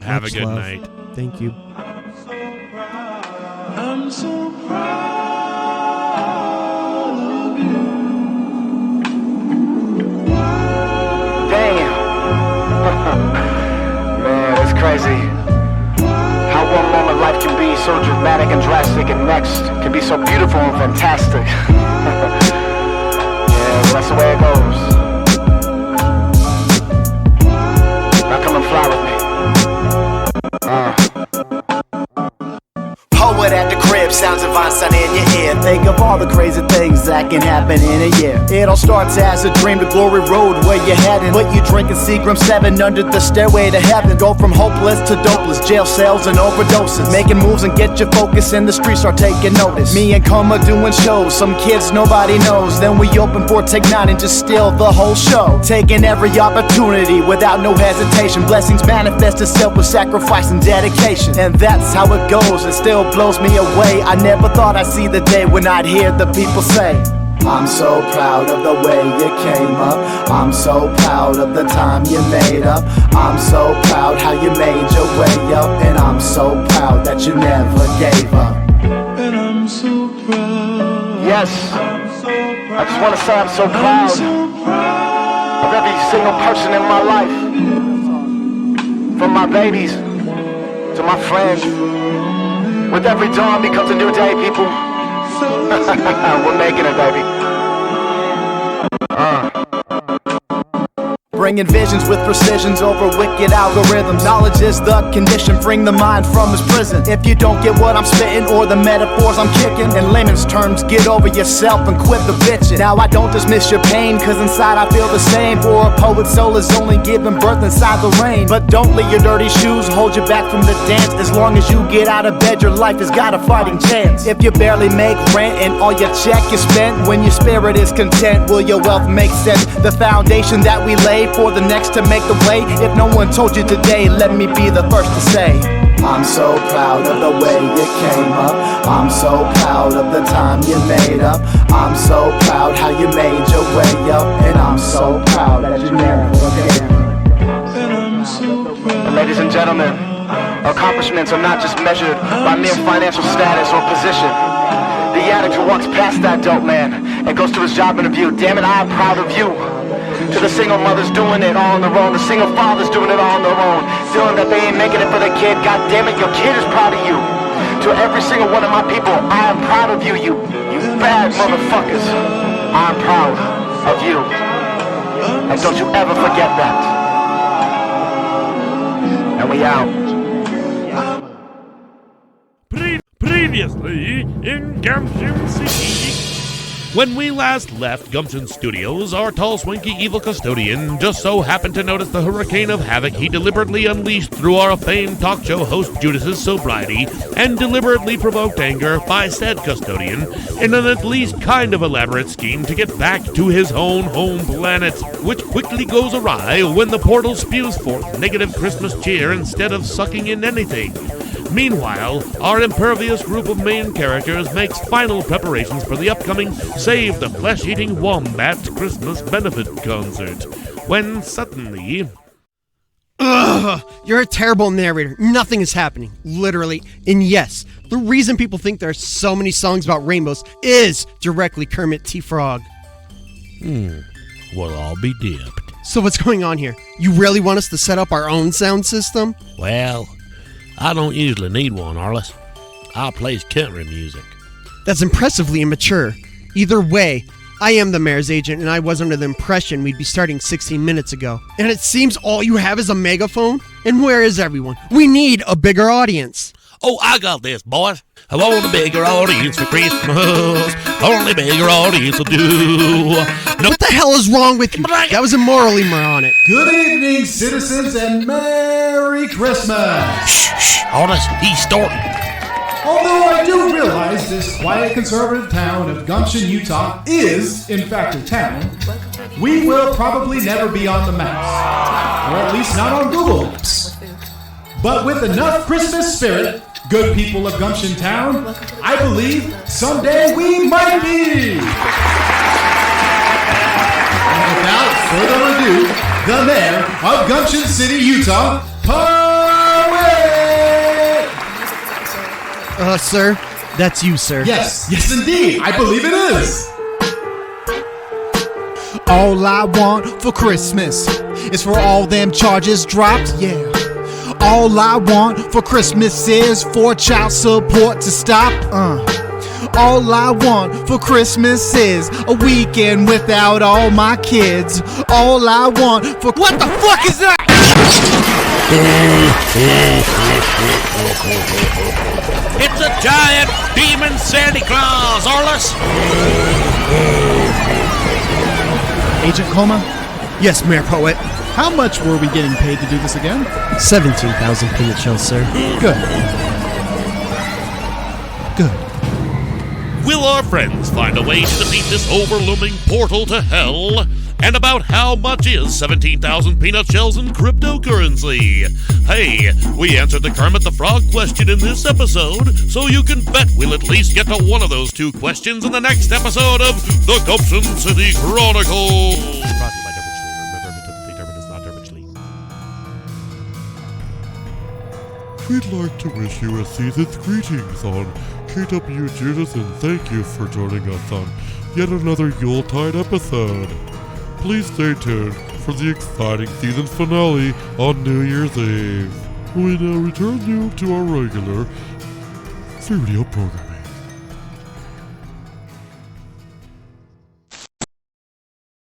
[SPEAKER 1] Have
[SPEAKER 4] Much
[SPEAKER 1] a good
[SPEAKER 4] love.
[SPEAKER 1] night.
[SPEAKER 4] Thank you.
[SPEAKER 11] I'm so proud of you.
[SPEAKER 6] Damn. Man, it's crazy. How one moment life can be so dramatic and drastic, and next can be so beautiful and fantastic. Yeah, well, that's the way it goes. Now come and fly with me.
[SPEAKER 5] Poet at the crib, sounds of Einstein in your ear. Think of all the crazy things that can happen in a year. It all starts as a dream to glory road where you're heading. But you drinking Seagram 7 under the stairway to heaven. Go from hopeless to dopeless, jail cells and overdoses. Making moves and get your focus and the streets start taking notice. Me and Coma doing shows, some kids nobody knows. Then we open for Take 9 and just steal the whole show. Taking every opportunity without no hesitation. Blessings manifest itself with sacrifice and dedication. And that's how it goes, it still blows me away. I never thought I'd see the day when I'd hear the people say, I'm so proud of the way you came up. I'm so proud of the time you made up. I'm so proud how you made your way up. And I'm so proud that you never gave up.
[SPEAKER 11] And I'm so proud.
[SPEAKER 6] Yes, I just want to say I'm so proud of every single person in my life. From my babies to my friends. With every dawn becomes a new day, people. We're making it, baby. Bringing visions with precisions over wicked algorithms. Knowledge is the condition, freeing the mind from its prison. If you don't get what I'm spitting or the metaphors I'm kicking, in layman's terms, get over yourself and quit the bitching. Now I don't dismiss your pain, cause inside I feel the same. For a poet's soul is only giving birth inside the rain. But don't let your dirty shoes hold you back from the dance. As long as you get out of bed, your life has got a fighting chance. If you barely make rent and all your check is spent, when your spirit is content, will your wealth make sense? The foundation that we lay for the next to make the way. If no one told you today, let me be the first to say, I'm so proud of the way you came up. I'm so proud of the time you made up. I'm so proud how you made your way up. And I'm so proud that you never gave up. Ladies and gentlemen, accomplishments are not just measured by mere financial status or position. The addict who walks past that dope man and goes to his job interview, damn it, I am proud of you. To the single mothers doing it all on their own, the single fathers doing it all on their own, feeling that they ain't making it for their kid, god damn it, your kid is proud of you. To every single one of my people, I am proud of you, you bad motherfuckers. I am proud of you. And don't you ever forget that. And we out.
[SPEAKER 1] Previously in Gumption City. When we last left Gumption Studios, our tall, swanky, evil custodian just so happened to notice the hurricane of havoc he deliberately unleashed through our famed talk show host Judas's sobriety, and deliberately provoked anger by said custodian in an at least kind of elaborate scheme to get back to his own home planet, which quickly goes awry when the portal spews forth negative Christmas cheer instead of sucking in anything. Meanwhile, our impervious group of main characters makes final preparations for the upcoming Save the Flesh-Eating Wombat Christmas Benefit Concert, when suddenly...
[SPEAKER 4] Ugh, you're a terrible narrator. Nothing is happening, literally. And yes, the reason people think there are so many songs about rainbows is directly Kermit T. Frog.
[SPEAKER 1] Well, I'll be dipped.
[SPEAKER 4] So what's going on here? You really want us to set up our own sound system?
[SPEAKER 1] Well, I don't usually need one, Arliss. I plays country music.
[SPEAKER 4] That's impressively immature. Either way, I am the mayor's agent, and I was under the impression we'd be starting 16 minutes ago. And it seems all you have is a megaphone? And where is everyone? We need a bigger audience.
[SPEAKER 1] Oh, I got this, boys. I want a bigger audience for Christmas. Only bigger audience will do. No.
[SPEAKER 4] What the hell is wrong with you? That was immorally moronic.
[SPEAKER 3] Good evening, citizens, and Merry Christmas!
[SPEAKER 1] Shh, Arliss, he's starting.
[SPEAKER 3] Although I do realize this quiet conservative town of Gumption, Utah is, in fact, a town, we will probably never be on the maps. Or at least not on Google Maps. But with enough Christmas spirit
[SPEAKER 12] Good people of Gumption Town, I believe someday we might be. And without further ado, the mayor of Gumption City, Utah, Poet!
[SPEAKER 4] Sir, that's you, sir.
[SPEAKER 12] Yes, indeed, I believe it is.
[SPEAKER 2] All I want for Christmas is for all them charges dropped, yeah. All I want for Christmas is for child support to stop, All I want for Christmas is a weekend without all my kids. All I want for... What the fuck is that?
[SPEAKER 1] It's a giant demon Santa Claus, Orless!
[SPEAKER 3] Agent Coma,
[SPEAKER 4] Yes, Mayor Poet.
[SPEAKER 3] how much were we getting paid to do this again?
[SPEAKER 4] 17,000 peanut shells, sir.
[SPEAKER 3] Good.
[SPEAKER 1] Will our friends find a way to defeat this overlooming portal to hell? And about how much is 17,000 peanut shells in cryptocurrency? Hey, we answered the Kermit the Frog question in this episode, so you can bet we'll at least get to one of those two questions in the next episode of the Gumption City Chronicles. Brought to you by Durpenshlee. Remember, Durpen is not Durpenshlee.
[SPEAKER 13] We'd like to wish you a season's greetings on KWJUDAS and thank you for joining us on yet another Yuletide episode. Please stay tuned for the exciting season finale on New Year's Eve. We now return you to our regular radio programming.